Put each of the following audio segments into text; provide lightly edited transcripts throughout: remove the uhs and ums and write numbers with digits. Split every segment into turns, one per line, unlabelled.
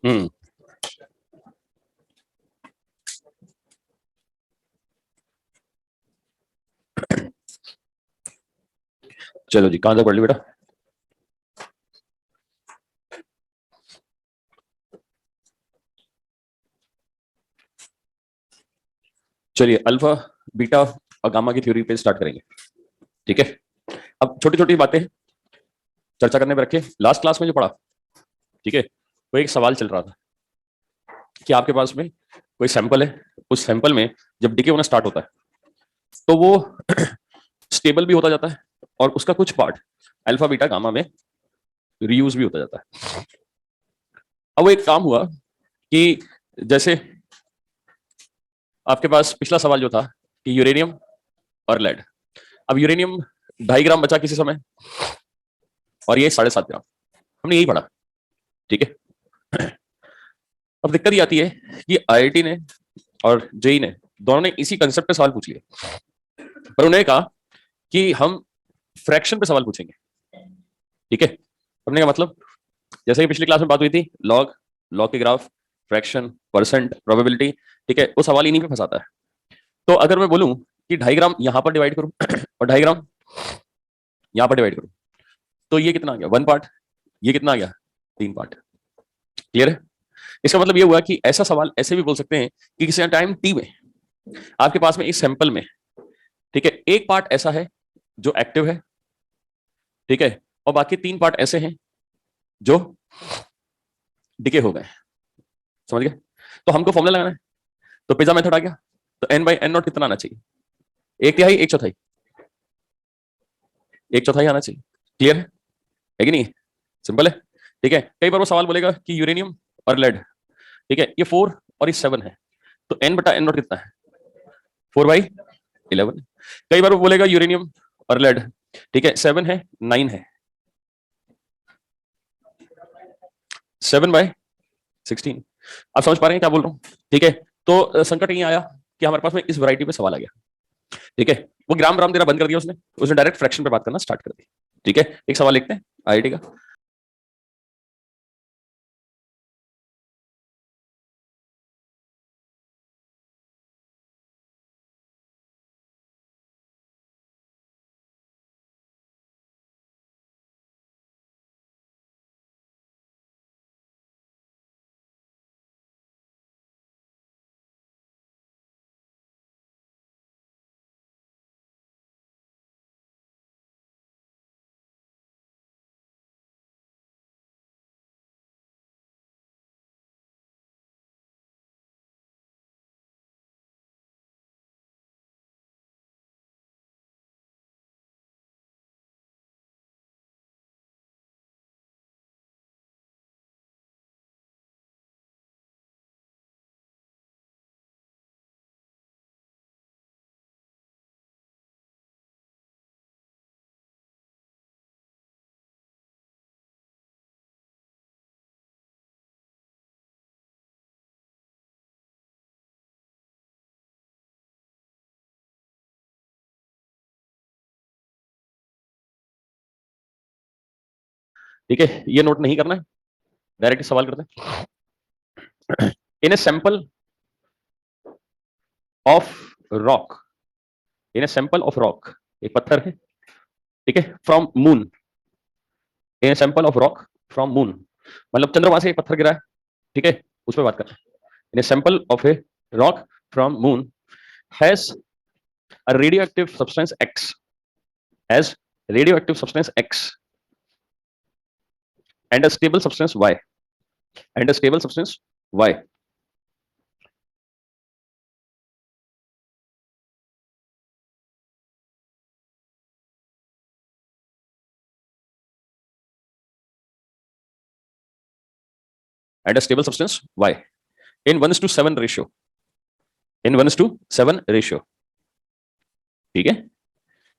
हम्म। चलो जी, कहां तक पढ़ ली बेटा? चलिए, अल्फा, बीटा और गामा की थ्योरी पे स्टार्ट करेंगे। ठीक है। अब छोटी छोटी बातें चर्चा करने में रखे। लास्ट क्लास में जो पढ़ा, ठीक है, वो एक सवाल चल रहा था कि आपके पास में कोई सैंपल है, उस सैंपल में जब डिके होना स्टार्ट होता है तो वो स्टेबल भी होता जाता है और उसका कुछ पार्ट अल्फा बीटा गामा में रीयूज भी होता जाता है। अब वो एक काम हुआ कि जैसे आपके पास पिछला सवाल जो था कि यूरेनियम और लेड। अब यूरेनियम 2.5 ग्राम बचा किसी समय और ये 7.5 ग्राम, हमने यही पढ़ा। ठीक है। अब दिक्कत ये आती है कि आईआईटी ने और जेई ने दोनों ने इसी कंसेप्ट पे सवाल पूछ लिए, पर उन्होंने कहा कि हम फ्रैक्शन पे सवाल पूछेंगे। ठीक है। हमने कहा मतलब जैसे कि पिछली क्लास में बात हुई थी, लॉग, लॉग के ग्राफ, फ्रैक्शन, परसेंट, प्रोबेबिलिटी, ठीक है, वो सवाल इन्हीं पे फंसाता है। तो अगर मैं बोलूं कि 2.5 ग्राम यहां पर डिवाइड करूं और 2.5 ग्राम यहां पर डिवाइड करूं, तो ये कितना आ गया? 1 पार्ट। ये कितना आ गया? 3 पार्ट। क्लियर है? इसका मतलब ये हुआ कि ऐसा सवाल ऐसे भी बोल सकते हैं कि किसी टाइम टी में आपके पास में इस सैंपल में, ठीक है, एक पार्ट ऐसा है जो एक्टिव है, ठीक है, और बाकी 3 पार्ट ऐसे हैं जो डिके हो गए। समझ गए? तो हमको फॉर्मूला लगाना है, तो पिज्जा मेथड आ गया। तो एन बाई एन नॉट कितना आना चाहिए? 1/3, 1/4, 1/4 आना चाहिए। क्लियर है कि नहीं? सिंपल है। ठीक है। कई बार वो सवाल बोलेगा कि यूरेनियम और लेड, ठीक है, ये 4 और ये 7 है, तो एन बटा एन नॉट कितना है? 4/11। कई बार वो बोलेगा यूरेनियम और लेड, ठीक है, 7 है, 9 है, 7/16। आप समझ पा रहे हैं क्या बोल रहा हूँ? ठीक है। तो संकट ये आया कि हमारे पास में इस वैरायटी पे सवाल आ गया। ठीक है। वो ग्राम ग्राम देना बंद कर दिया उसने, उसने डायरेक्ट फ्रैक्शन पे बात करना स्टार्ट कर दी। ठीक है। एक सवाल लिखते हैं आईआईटी का। ठीक है, ये नोट नहीं करना है, डायरेक्ट सवाल करते हैं। In a sample of rock, in a sample of rock, एक पत्थर है, ठीक है, from moon. In a sample of rock from moon, मतलब चंद्रमा से एक पत्थर गिरा है, ठीक है, उस पर बात करना है। In a sample of a rock from moon has a radioactive substance X, has radioactive substance X and a stable substance Y, and a stable substance Y. And a stable substance Y in 1:7 ratio. In 1:7 ratio. ठीक है?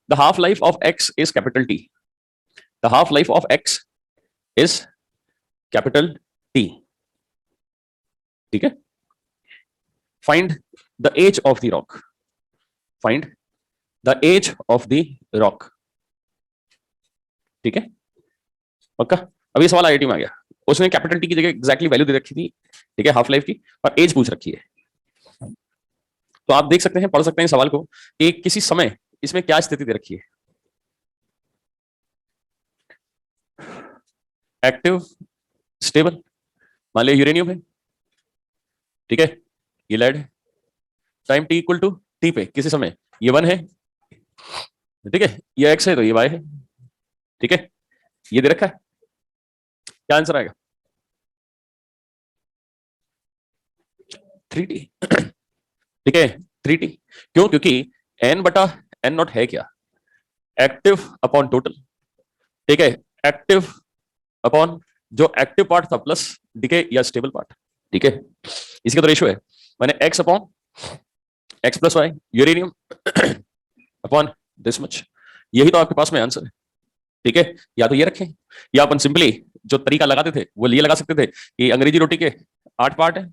The half life of X is capital T. The half life of X is capital T. ठीक है? Find the age of the rock. Find the age of the rock. ठीक है? पक्का? अब ये सवाल आईआईटी में आ गया। उसने कैपिटल टी की जगह एग्जैक्टली वैल्यू दे रखी थी, ठीक है, हाफ लाइफ की, और एज पूछ रखी है। तो आप देख सकते हैं, पढ़ सकते हैं सवाल को कि किसी समय इसमें क्या स्थिति दे रखी है। एक्टिव, स्टेबल, मान लिया यूरेनियम है, ठीक है, ये लेड है, time t equal to t पे किसी समय ये 1 है, ठीक है, ये एक्स है तो ये वाई है, ठीक है, ये दे रखा है। क्या आंसर आएगा? 3t, ठीक है, 3t। क्यों? क्योंकि n बटा n नॉट है क्या? एक्टिव अपॉन टोटल, ठीक है, एक्टिव अपॉन जो एक्टिव पार्ट था प्लस डिके या स्टेबल पार्ट, ठीक है, इसका तो रेशियो है, मैंने x upon x plus y uranium upon this much, यही तो आपके पास में आंसर है, ठीक है। या तो ये रखें, या अपन सिंपली जो तरीका लगाते थे वो ये लगा सकते थे कि अंग्रेजी रोटी के 8 पार्ट है,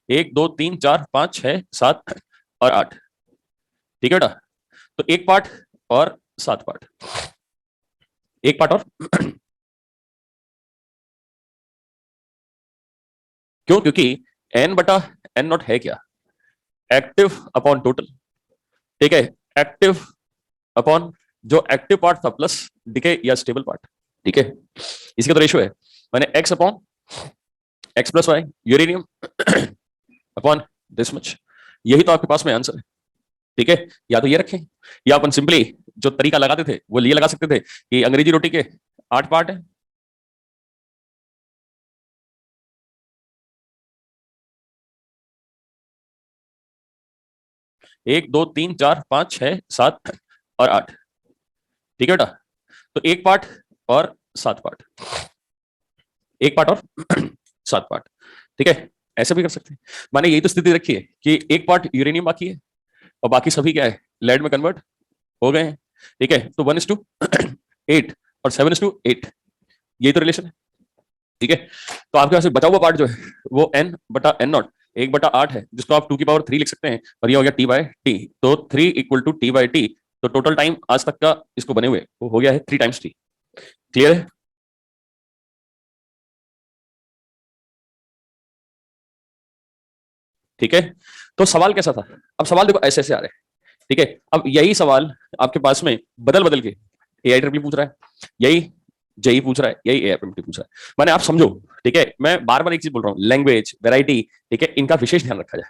1 2 3 4 5 6 7 और 8, ठीक है बेटा। तो एक पार्ट और 7 पार्ट, एक पार्ट और क्यों? क्योंकि n बटा n नॉट है क्या? एक्टिव अपॉन टोटल, ठीक है, एक्टिव अपॉन जो एक्टिव पार्ट था प्लस डिके या स्टेबल पार्ट, ठीक है, इसका तो रेशियो है, मैंने x upon x plus y uranium upon this much, यही तो आपके पास में आंसर है, ठीक है। या तो ये रखें, या अपन सिंपली जो तरीका लगाते थे वो ये लगा सकते थे कि अंग्रेजी रोटी के 8 पार्ट है, एक दो तीन चार पांच छह सात और 8, ठीक है बेटा। तो एक पार्ट और 7 पार्ट, एक पार्ट और 7 पार्ट, ठीक है, ऐसे भी कर सकते हैं। माने यही तो स्थिति रखी है कि एक पार्ट यूरेनियम बाकी है और बाकी सभी क्या है, लेड में कन्वर्ट हो गए हैं, ठीक है। तो 1:8 और 7:8, यही तो रिलेशन है, ठीक है। तो आपके पास बचा हुआ पार्ट जो है वो n बटा n नॉट 1/8 है, जिसको आप 2 की पावर 3 लिख सकते हैं, और ये हो गया t/t, तो 3 इक्वल टू t/t, तो टोटल टाइम आज तक का इसको बने हुए वो हो गया है 3 टाइम्स t। क्लियर है? ठीक है। तो सवाल कैसा था? अब सवाल देखो ऐसे ऐसे आ रहे हैं, ठीक है। अब यही सवाल आपके पास में बदल बदल के AIEEE पूछ रहा है, यही जेई पूछ रहा है, यही AIMT पूछ रहा है। मैंने आप समझो, ठीक है, मैं बार बार एक चीज बोल रहा हूँ, लैंग्वेज वैरायटी, ठीक है, इनका विशेष ध्यान रखा जाए,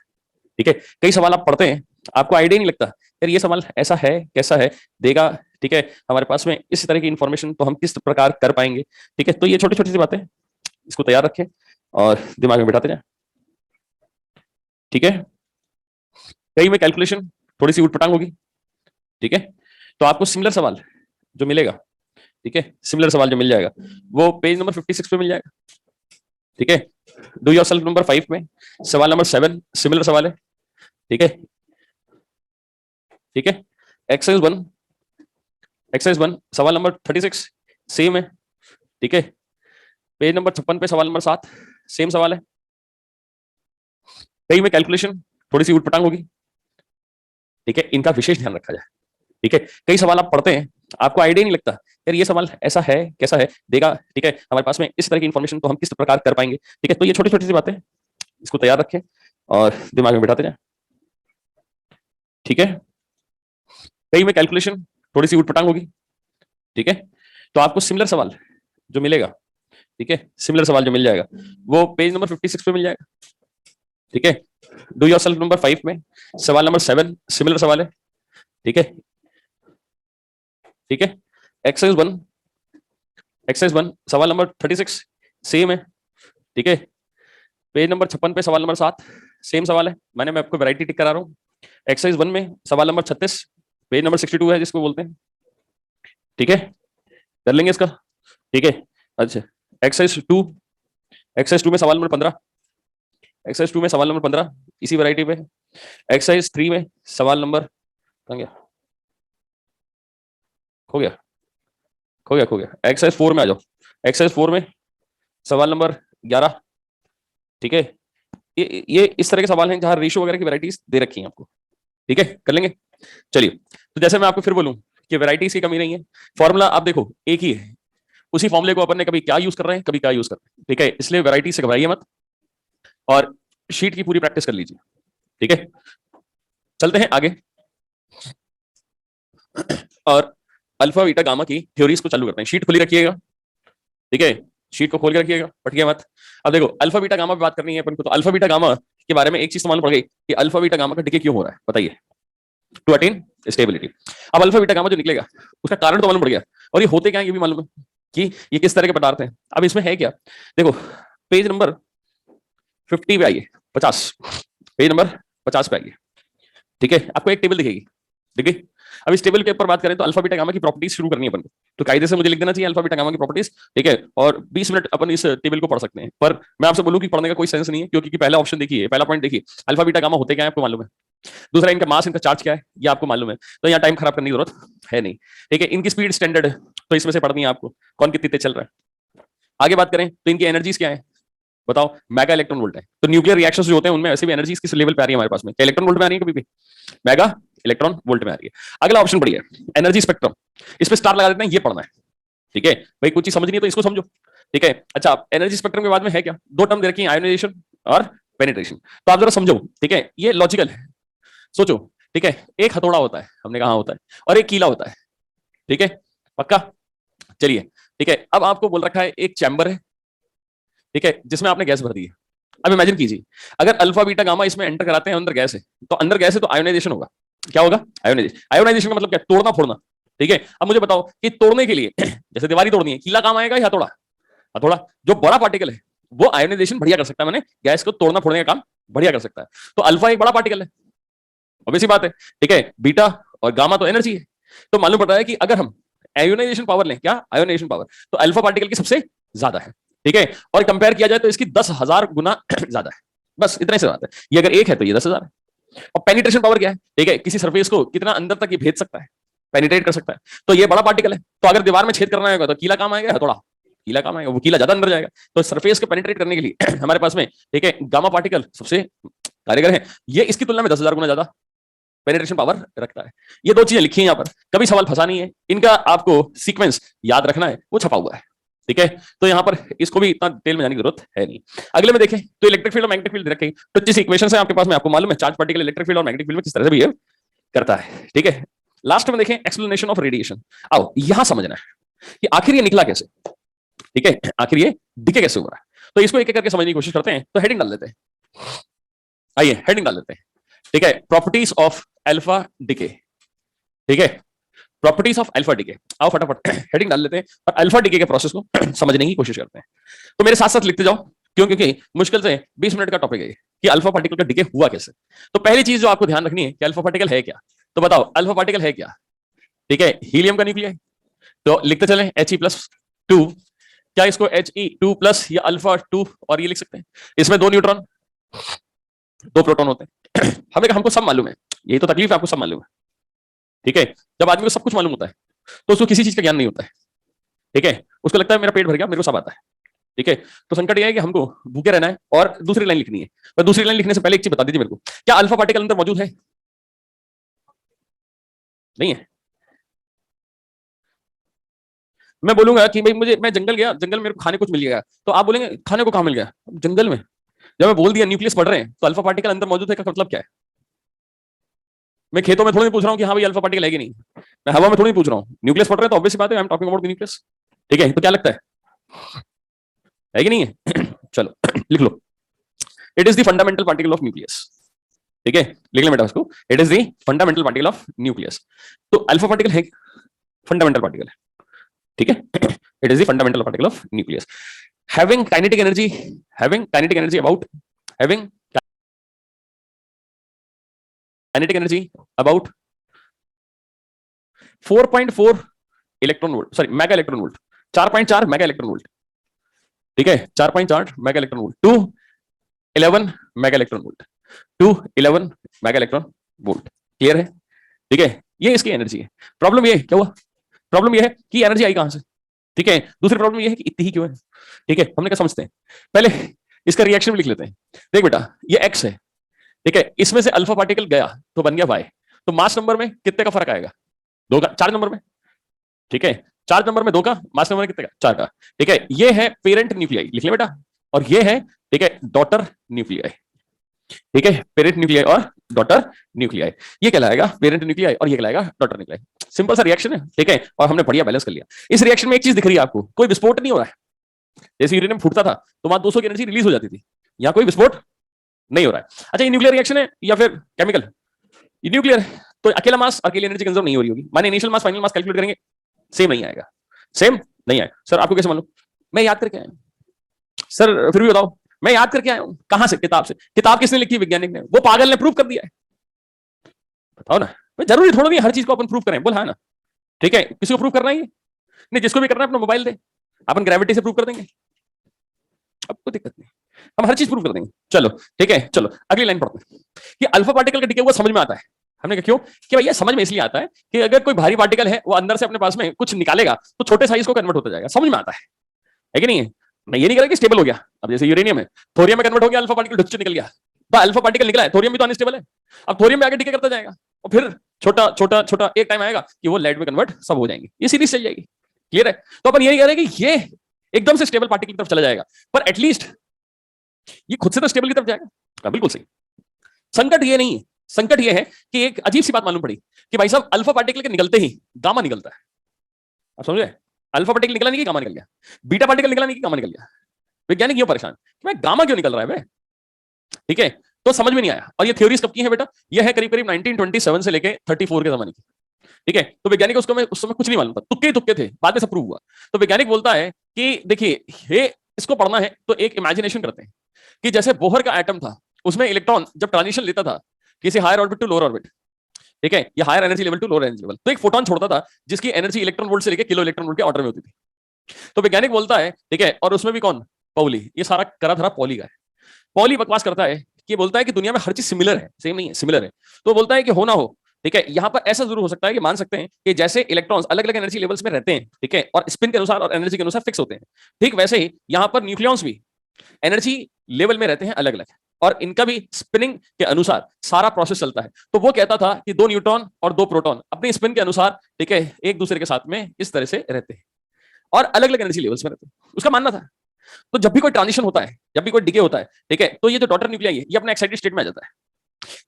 ठीक है। कई सवाल आप पढ़ते हैं, आपको आइडिया नहीं लगता यार ये सवाल ऐसा है कैसा है देगा, ठीक है, हमारे पास में इस तरह की इंफॉर्मेशन तो हम किस प्रकार कर पाएंगे, ठीक है। तो ये छोटी छोटी सी बातें, इसको तैयार रखें और दिमाग में बिठाते जाए, ठीक है। कई में कैलकुलेशन थोड़ी सी उठपटांग होगी, ठीक है। तो आपको सिमिलर सवाल जो मिलेगा, ठीक है, सिमिलर सवाल जो मिल जाएगा वो पेज नंबर 56 पे मिल जाएगा, ठीक है। डू योरसेल्फ नंबर 5 में सवाल नंबर 7 सिमिलर सवाल है, ठीक है, ठीक है। एक्सरसाइज 1, एक्सरसाइज 1 सवाल नंबर 36 सेम है, ठीक है। पेज नंबर 56 पे सवाल नंबर 7 सेम सवाल है। कई में कैलकुलेशन थोड़ी सी उठपटांग होगी, ठीक है, इनका विशेष ध्यान रखा जाए, ठीक है। कई सवाल आप पढ़ते हैं, आपको आइडिया नहीं लगता यार ये सवाल ऐसा है कैसा है देगा, ठीक है, हमारे पास में इस तरह की इंफॉर्मेशन तो हम किस प्रकार कर पाएंगे, ठीक है। तो ये छोटी छोटी सी बातें, इसको तैयार रखें और दिमाग में बिठाते जाए, ठीक है। कई में कैलकुलेशन थोड़ी सी उठपटांग होगी, ठीक है। तो आपको सिमिलर सवाल जो मिलेगा, ठीक है, सिमिलर सवाल जो मिल जाएगा वो पेज नंबर 56 पे मिल जाएगा, ठीक है। डू योरसेल्फ नंबर 5 में सवाल नंबर 7 सिमिलर सवाल है, ठीक है, ठीक है। एक्सरसाइज 1, एक्सरसाइज 1 सवाल नंबर 36 सेम है, ठीक है। पेज नंबर 56 पे सवाल नंबर 7 सेम सवाल है, मैं आपको वैरायटी टिक करा रहा हूँ। एक्सरसाइज 1 में सवाल नंबर 36 पेज नंबर 62 है जिसको बोलते हैं, ठीक है, कर लेंगे इसका, ठीक है। अच्छा, एक्सरसाइज 2, एक्सरसाइज 2 में सवाल नंबर 15, एक्सरसाइज 2 में सवाल नंबर 15 इसी वैरायटी पे। एक्सरसाइज 3 में सवाल नंबर कहाँ गया, खो गया, खो गया, खो गया। एक्सरसाइज 4 में आ जाओ, एक्सरसाइज 4 में सवाल नंबर 11, ठीक है। ये इस तरह के सवाल हैं जहां रेशियो वगैरह की वैरायटीज दे रखी हैं आपको, ठीक है, कर लेंगे। चलिए, तो जैसे मैं आपको फिर बोलूं कि वैरायटीज की कमी नहीं है, फॉर्मूला आप देखो एक ही है, उसी फॉर्मूले को अपन ने कभी क्या यूज कर रहे हैं, कभी क्या यूज कर रहे हैं, ठीक है। इसलिए वैरायटी से घबराइए मत और शीट की पूरी प्रैक्टिस कर लीजिए, ठीक है। चलते हैं आगे और अल्फा बीटा गामा की थ्योरीज को चालू करते हैं। शीट खुली रखिएगा, ठीक है, शीट को खोल के रखिएगा, पटिए मत। अब देखो अल्फा बीटा गामा पे बात करनी है अपन को, तो अल्फा बीटा गामा के बारे में एक चीज तो मालूम पड़ गई कि अल्फा बीटा गामा का डिके क्यों हो रहा है, बताइए, टू अटेन स्टेबिलिटी। अब अल्फा बीटा गामा जो निकलेगा उसका कारण तो मालूम पड़ गया, और ये होते क्या है ये भी मालूम है कि ये किस तरह के पदार्थ हैं। अब इसमें है क्या, देखो पेज नंबर 50 पे आइए, 50, पेज नंबर 50 पे आइए, ठीक है। आपको एक टेबल दिखेगी, ठीक है। अब इस टेबल के ऊपर बात करें तो अल्फा बीटा गामा की प्रॉपर्टीज शुरू करनी है अपन को, तो कायदे से मुझे लिख देना चाहिए अल्फा बीटा गामा की प्रॉपर्टीज, ठीक है। और 20 मिनट अपन इस टेबल को पढ़ सकते हैं, पर मैं आपसे बोलूं कि पढ़ने का कोई सेंस नहीं है, क्योंकि पहला ऑप्शन देखिए, पहला पॉइंट देखिए, अल्फा बीटा गामा होते क्या है आपको मालूम है, दूसरा इनका मास, इनका चार्ज क्या है ये आपको मालूम है, तो यहाँ टाइम खराब करने की जरूरत है नहीं, ठीक है। इनकी स्पीड स्टैंडर्ड है तो इसमें से पढ़नी है आपको, कौन कितनी तेज चल रहा है। आगे बात करें तो इनकी एनर्जीज क्या है, बताओ, मेगा इलेक्ट्रॉन वोल्ट है। तो न्यूक्लियर रिएक्शंस जो होते हैं उनमें वैसे भी एनर्जीज किस लेवल पे आ रही है हमारे पास में, इलेक्ट्रॉन वोल्ट में आ रही है, कभी भी मेगा इलेक्ट्रॉन वोल्ट में आ रही है। अगला ऑप्शन बढ़िया, एनर्जी स्पेक्ट्रम, इस पे स्टार लगा देते हैं, ये पढ़ना है, ठीक है भाई। कुछ चीज समझ नहीं है तो इसको समझो, ठीक है। अच्छा, एनर्जी स्पेक्ट्रम के बाद में है क्या, दो टर्म दे रखी है, आयोनाइजेशन और पेनिट्रेशन, तो आप जरा समझो, ठीक है, ये लॉजिकल है, सोचो, ठीक है। एक हथौड़ा होता है, हमने कहा होता है, और एक कीला होता है, ठीक है, पक्का, चलिए, ठीक है। अब आपको बोल रखा है एक चैम्बर है, ठीक है, जिसमें आपने गैस भर दी है। अब इमेजिन कीजिए अगर अल्फा बीटा गामा इसमें एंटर कराते हैं, अंदर गैस है, तो अंदर गैस है तो आयोनाइजेशन होगा, क्या होगा, आयोनाइजेशन। आयोनाइजेशन का मतलब क्या, तोड़ना फोड़ना, ठीक है। अब मुझे बताओ कि तोड़ने के लिए जैसे दीवारी तोड़नी है, कीला काम आएगा या हथौड़ा, हथौड़ा। जो बड़ा पार्टिकल है वो आयोनाइजेशन बढ़िया कर सकता है, मैंने गैस को तोड़ना फोड़ने का काम बढ़िया कर सकता है, तो अल्फा एक बड़ा पार्टिकल है, ऑब्वियस बात है, ठीक है। बीटा और गामा तो एनर्जी है, तो मालूम पड़ रहा है कि अगर हम आयोनाइजेशन पावर लें, क्या आयोनाइजेशन पावर, तो अल्फा पार्टिकल की सबसे ज्यादा है, ठीक है। और कंपेयर किया जाए तो इसकी 10,000 गुना ज्यादा है, बस इतने से बात है। ये अगर एक है तो ये 10,000 है। और पेनिट्रेशन पावर क्या है, ठीक है, किसी सरफेस को कितना अंदर तक ये भेज सकता है, पेनिट्रेट कर सकता है, तो ये बड़ा पार्टिकल है। तो अगर दीवार में छेद करना होगा तो कीला काम आएगा, हथौड़ा कीला काम आएगा, वो कीला ज्यादा अंदर जाएगा। तो सरफेस को पेनिट्रेट करने के लिए हमारे पास में, ठीक है, गामा पार्टिकल सबसे कारगर है, ये इसकी तुलना में 10,000 गुना ज्यादा पेनिट्रेशन पावर रखता है। ये दो चीजें लिखी हैं यहाँ पर, कभी सवाल फंसा नहीं है, इनका आपको सीक्वेंस याद रखना है, वो छपा हुआ है, ठीक है। तो यहाँ पर इसको भी इतना डिटेल में जाने की जरूरत है नहीं। अगले में देखें तो इलेक्ट्रिक फील्ड और मैग्नेटिक फील्ड रखें, तो जिस इक्वेशन से आपके पास में, आपको मालूम है चार्ज पार्टिकल इलेक्ट्रिक फील्ड और मैग्नेटिक फील्ड में किस तरह से बिहेव करता है, ठीक है। लास्ट में देखें एक्सप्लेनेशन ऑफ रेडिएशन। आओ यहां समझना है कि आखिर ये निकला कैसे, ठीक है, आखिर ये डिके कैसे हो रहा है, तो इसको एक एक करके समझने की कोशिश करते हैं। तो हेडिंग डाल देते हैं, आइए हेडिंग डाल देते हैं, ठीक है, प्रॉपर्टीज ऑफ अल्फा डिके, ठीक है, प्रॉपर्टीज ऑफ अल्फा डिके। आओ फटाफट हेडिंग डाल लेते हैं और अल्फा डिके के प्रोसेस को समझने की कोशिश करते हैं। तो मेरे साथ साथ लिखते जाओ, क्यों, क्योंकि मुश्किल से 20 मिनट का टॉपिक है कि अल्फा पार्टिकल का डिके हुआ कैसे। तो पहली चीज जो आपको ध्यान रखनी है कि अल्फा पार्टिकल है क्या, तो बताओ अल्फा पार्टिकल है क्या, ठीक है, हीलियम का न्यूक्लियस। तो लिखते चले He+2, क्या इसको He2+ या अल्फा 2 और ये लिख सकते हैं, इसमें 2 न्यूट्रॉन 2 प्रोटॉन होते हैं। हमने कहा हमको सब मालूम है, यही तो तकलीफ है, आपको सब मालूम है, ठीक है। जब आदमी को सब कुछ मालूम होता है तो उसको किसी चीज का ज्ञान नहीं होता है, ठीक है, उसको लगता है मेरा पेट भर गया, मेरे को सब आता है, ठीक है। तो संकट यह है कि हमको भूखे रहना है और दूसरी लाइन लिखनी है। पर दूसरी लाइन लिखने से पहले एक चीज बता दीजिए मेरे को, क्या अल्फा पार्टिकल अंदर मौजूद है, नहीं है। मैं बोलूंगा कि भाई मुझे, मैं जंगल गया, जंगल में मेरे को खाने कुछ मिल गया, तो आप बोलेंगे खाने को कहां मिल गया, जंगल में। जब मैं बोल दिया न्यूक्लियस पढ़ रहे हैं तो अल्फा पार्टिकल अंदर मौजूद है का मतलब क्या है। मैं खेतों में थोड़ी पूछ रहा हूँ कि हाँ भाई अल्फा पार्टिकल है कि नहीं, मैं हवा में थोड़ी पूछ रहा हूँ, न्यूक्लियस पढ़ रहे हैं तो ऑब्वियस बात है, I am talking about the nucleus, ठीक है। तो क्या लगता है कि नहीं है चलो लिख लो, it is the fundamental particle of nucleus, ठीक है, लिख ले बेटा उसको, it is the fundamental particle of nucleus. तो अल्फा पार्टिकल है, फंडामेंटल पार्टिकल है, ठीक है, it is the fundamental particle of nucleus, having kinetic energy, having kinetic energy about, having kinetic energy about 4.4 electron volt, sorry mega electron volt, 4.4 mega electron volt, ठीक है, 4.4 mega electron volt to 11 mega electron volt, to 11 mega electron volt, clear है, ठीक है। ये इसकी energy है। Problem ये क्या हुआ, प्रॉब्लम ये है कि एनर्जी आई कहां से, ठीक है। दूसरी प्रॉब्लम ये है कि इतनी ही क्यों है, ठीक है। हमने क्या समझते हैं, पहले इसका रिएक्शन भी लिख लेते हैं। देख बेटा ये एक्स है, ठीक है, इसमें से अल्फा पार्टिकल गया तो बन गया वाई, तो मास नंबर में कितने का फर्क आएगा, 2 का 4 नंबर में, ठीक है। चार्ज नंबर में 2 का, मास नंबर कितने का, 4 का। ठीक है, ये है पेरेंट न्यूक्लियाई, लिख ले बेटा, और ये है ठीक है डॉटर न्यूक्लियाई। ठीक है, पेरेंट न्यूक्लियाई और डॉटर न्यूक्लियाई, ये कहलाएगा पेरेंट न्यूक्लियाई और ये कहलाएगा डॉटर न्यूक्लियाई। सिंपल सा रिएक्शन है, ठीक है, और हमने बढ़िया बैलेंस कर लिया। इस रिएक्शन में एक चीज दिख रही है आपको, कोई विस्फोट नहीं हो रहा है। जैसे यूरेनियम फूटता था तो वहां 200 की एनर्जी रिलीज हो जाती थी, यहाँ कोई विस्फोट नहीं हो रहा है। अच्छा, ये न्यूक्लियर रिएक्शन है या फिर केमिकल? ये न्यूक्लियर है, तो अकेला मास अकेली एनर्जी कंजर्व नहीं हो रही होगी। माने initial mass final mass calculate करेंगे, सेम नहीं आएगा, सेम नहीं आएगा। सर आपको कैसे मालूम? मैं याद करके आया हूं। सर फिर भी बताओ, मैं याद करके आया हूं। कहां से? किताब से। किताब किसने लिखी? वैज्ञानिक ने, वो पागल ने प्रूव कर दिया है। बताओ ना, जरूरी थोड़ा नहीं हर चीज को अपन प्रूव करें, बोल हाँ ना। ठीक है, किसी को प्रूव करना ही है? नहीं, जिसको भी करना है अपना मोबाइल दे, अपन ग्रेविटी से प्रूव कर देंगे, अब कोई दिक्कत नहीं, हम हर चीज प्रूव कर देंगे। चलो ठीक है, चलो अगली लाइन पढ़ते हैं कि अल्फा पार्टिकल का डीके हुआ समझ में आता है। हमने कहा क्यों? कि भैया समझ में इसलिए आता है कि अगर कोई भारी पार्टिकल है वो अंदर से अपने पास में कुछ निकालेगा तो छोटे साइज को कन्वर्ट होता जाएगा, समझ में आता है कि नहीं है? मैं ये नहीं कह रहा कि स्टेबल हो गया। अब जैसे यूरेनियम है, थोरियम में कन्वर्ट हो गया, अल्फा पार्टिकल ढुच्चू निकल गया, तो अल्फा पार्टिकल निकला है, थोरियम भी तो अनस्टेबल है। अब थोरियम में आगे डीके करता जाएगा और फिर छोटा छोटा छोटा एक टाइम आएगा कि वो लेड में कन्वर्ट सब हो जाएंगे, ये सीरीज चल जाएगी। क्लियर है? तो अपन ये नहीं कह रहे कि ये एकदम से स्टेबल पार्टिकल की तरफ चला जाएगा, पर एटलीस्ट ये खुद से तो स्टेबल की तरफ जाएगा। बिल्कुल सही। संकट ये नहीं है, संकट ये है कि एक अजीब सी बात मालूम पड़ी कि भाई साहब अल्फा पार्टिकल के निकलते ही गामा निकलता है। आप समझ गए? अल्फा पार्टिकल निकला नहीं कि गामा निकल गया, बीटा पार्टिकल निकला नहीं कि गामा निकल गया। वैज्ञानिक क्यों परेशान कि भाई गामा क्यों निकल रहा है भाई? ठीक है, तो समझ में नहीं आया। और ये थ्योरीज कब की है बेटा? ये है करीब करीब 1927 से लेके 34 के जमाने की। ठीक है, तो वैज्ञानिक उसको में उस समय कुछ नहीं मालूम था, तुक्के तुक्के थे, बाद में सब प्रूव हुआ। तो वैज्ञानिक बोलता है कि देखिए ये इसको पढ़ना है तो एक इमेजिनेशन करते हैं कि जैसे बोहर का एटम था, उसमें इलेक्ट्रॉन जब ट्रांजिशन लेता था किसी higher orbit to lower orbit, ठीक है, ये higher energy level to lower energy level, तो एक फोटोन छोड़ता था जिसकी एनर्जी इलेक्ट्रॉन वोल्ट से लेकर किलो इलेक्ट्रॉन वोल्ट के ऑर्डर में होती थी। तो वैज्ञानिक बोलता है ठीक है, और उसमें भी कौन? पॉली। ये सारा करा धरा पॉली का है। पॉली बकवास करता है कि बोलता है कि दुनिया में हर चीज सिमिलर है, सेम नहीं है, सिमिलर है। तो बोलता है कि हो ना हो, ठीक है, यहां पर ऐसा जरूर हो सकता है कि मान सकते हैं कि जैसे इलेक्ट्रॉन्स अलग अलग एनर्जी लेवल्स में रहते हैं, ठीक है, और स्पिन के अनुसार और एनर्जी के अनुसार फिक्स होते हैं, ठीक वैसे ही यहां पर न्यूक्लियॉन्स भी एनर्जी लेवल में रहते हैं अलग अलग, और इनका भी स्पिनिंग के अनुसार सारा प्रोसेस चलता है। तो वो कहता था कि 2 न्यूट्रॉन और 2 प्रोटॉन अपने स्पिन के अनुसार, ठीक है, एक दूसरे के साथ में इस तरह से रहते हैं और अलग अलग एनर्जी लेवल्स में रहते हैं, उसका मानना था। तो जब भी कोई ट्रांजिशन होता है, जब भी कोई डिके होता है, ठीक है, तो ये जो डॉटर न्यूक्लियाई है ये अपने एक्साइटेड स्टेट में आ जाता है।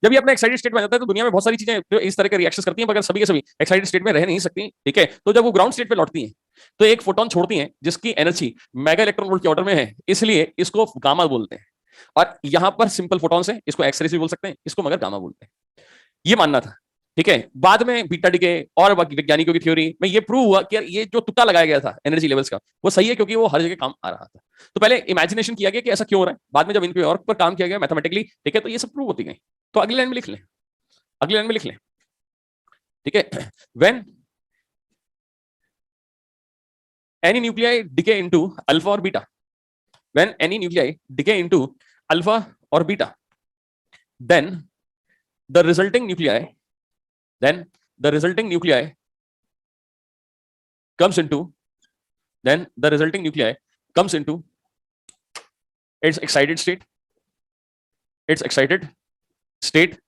जब ये अपने एक्साइटेड स्टेट में आ जाता है तो दुनिया में बहुत सारी चीजें जो इस तरह के रिएक्शंस करती हैं, मगर सभी के सभी एक्साइटेड स्टेट में रह नहीं सकती, ठीक है। तो जब वो ग्राउंड स्टेट पे लौटती हैं तो एक फोटोन छोड़ती हैं जिसकी एनर्जी मेगा इलेक्ट्रॉन वोल्ट के ऑर्डर में है, इसलिए इसको गामा बोलते हैं। और यहां पर सिंपल फोटॉन्स है, इसको एक्सरेज भी बोल सकते हैं, इसको मगर गामा बोलते हैं। ये मानना था, ठीक है। बाद में बीटा डिके और वैज्ञानिकों की थ्योरी में ये प्रूव हुआ कि यार ये जो तुक्का लगाया गया था एनर्जी लेवल्स का वो सही है, क्योंकि वो हर जगह काम आ रहा था। तो पहले इमेजिनेशन किया गया कि ऐसा क्यों हो रहा है, बाद में जब इन पे और पर काम किया गया मैथमेटिकली, ठीक है, तो ये सब प्रूव होती गई। तो अगली लाइन में लिख लें, अगली लाइन में लिख लें, ठीक है। When any nuclei decay into alpha or beta, when any nuclei decay into alpha or beta, then the resulting nuclei then the resulting nuclei comes into then the resulting nuclei comes into its excited state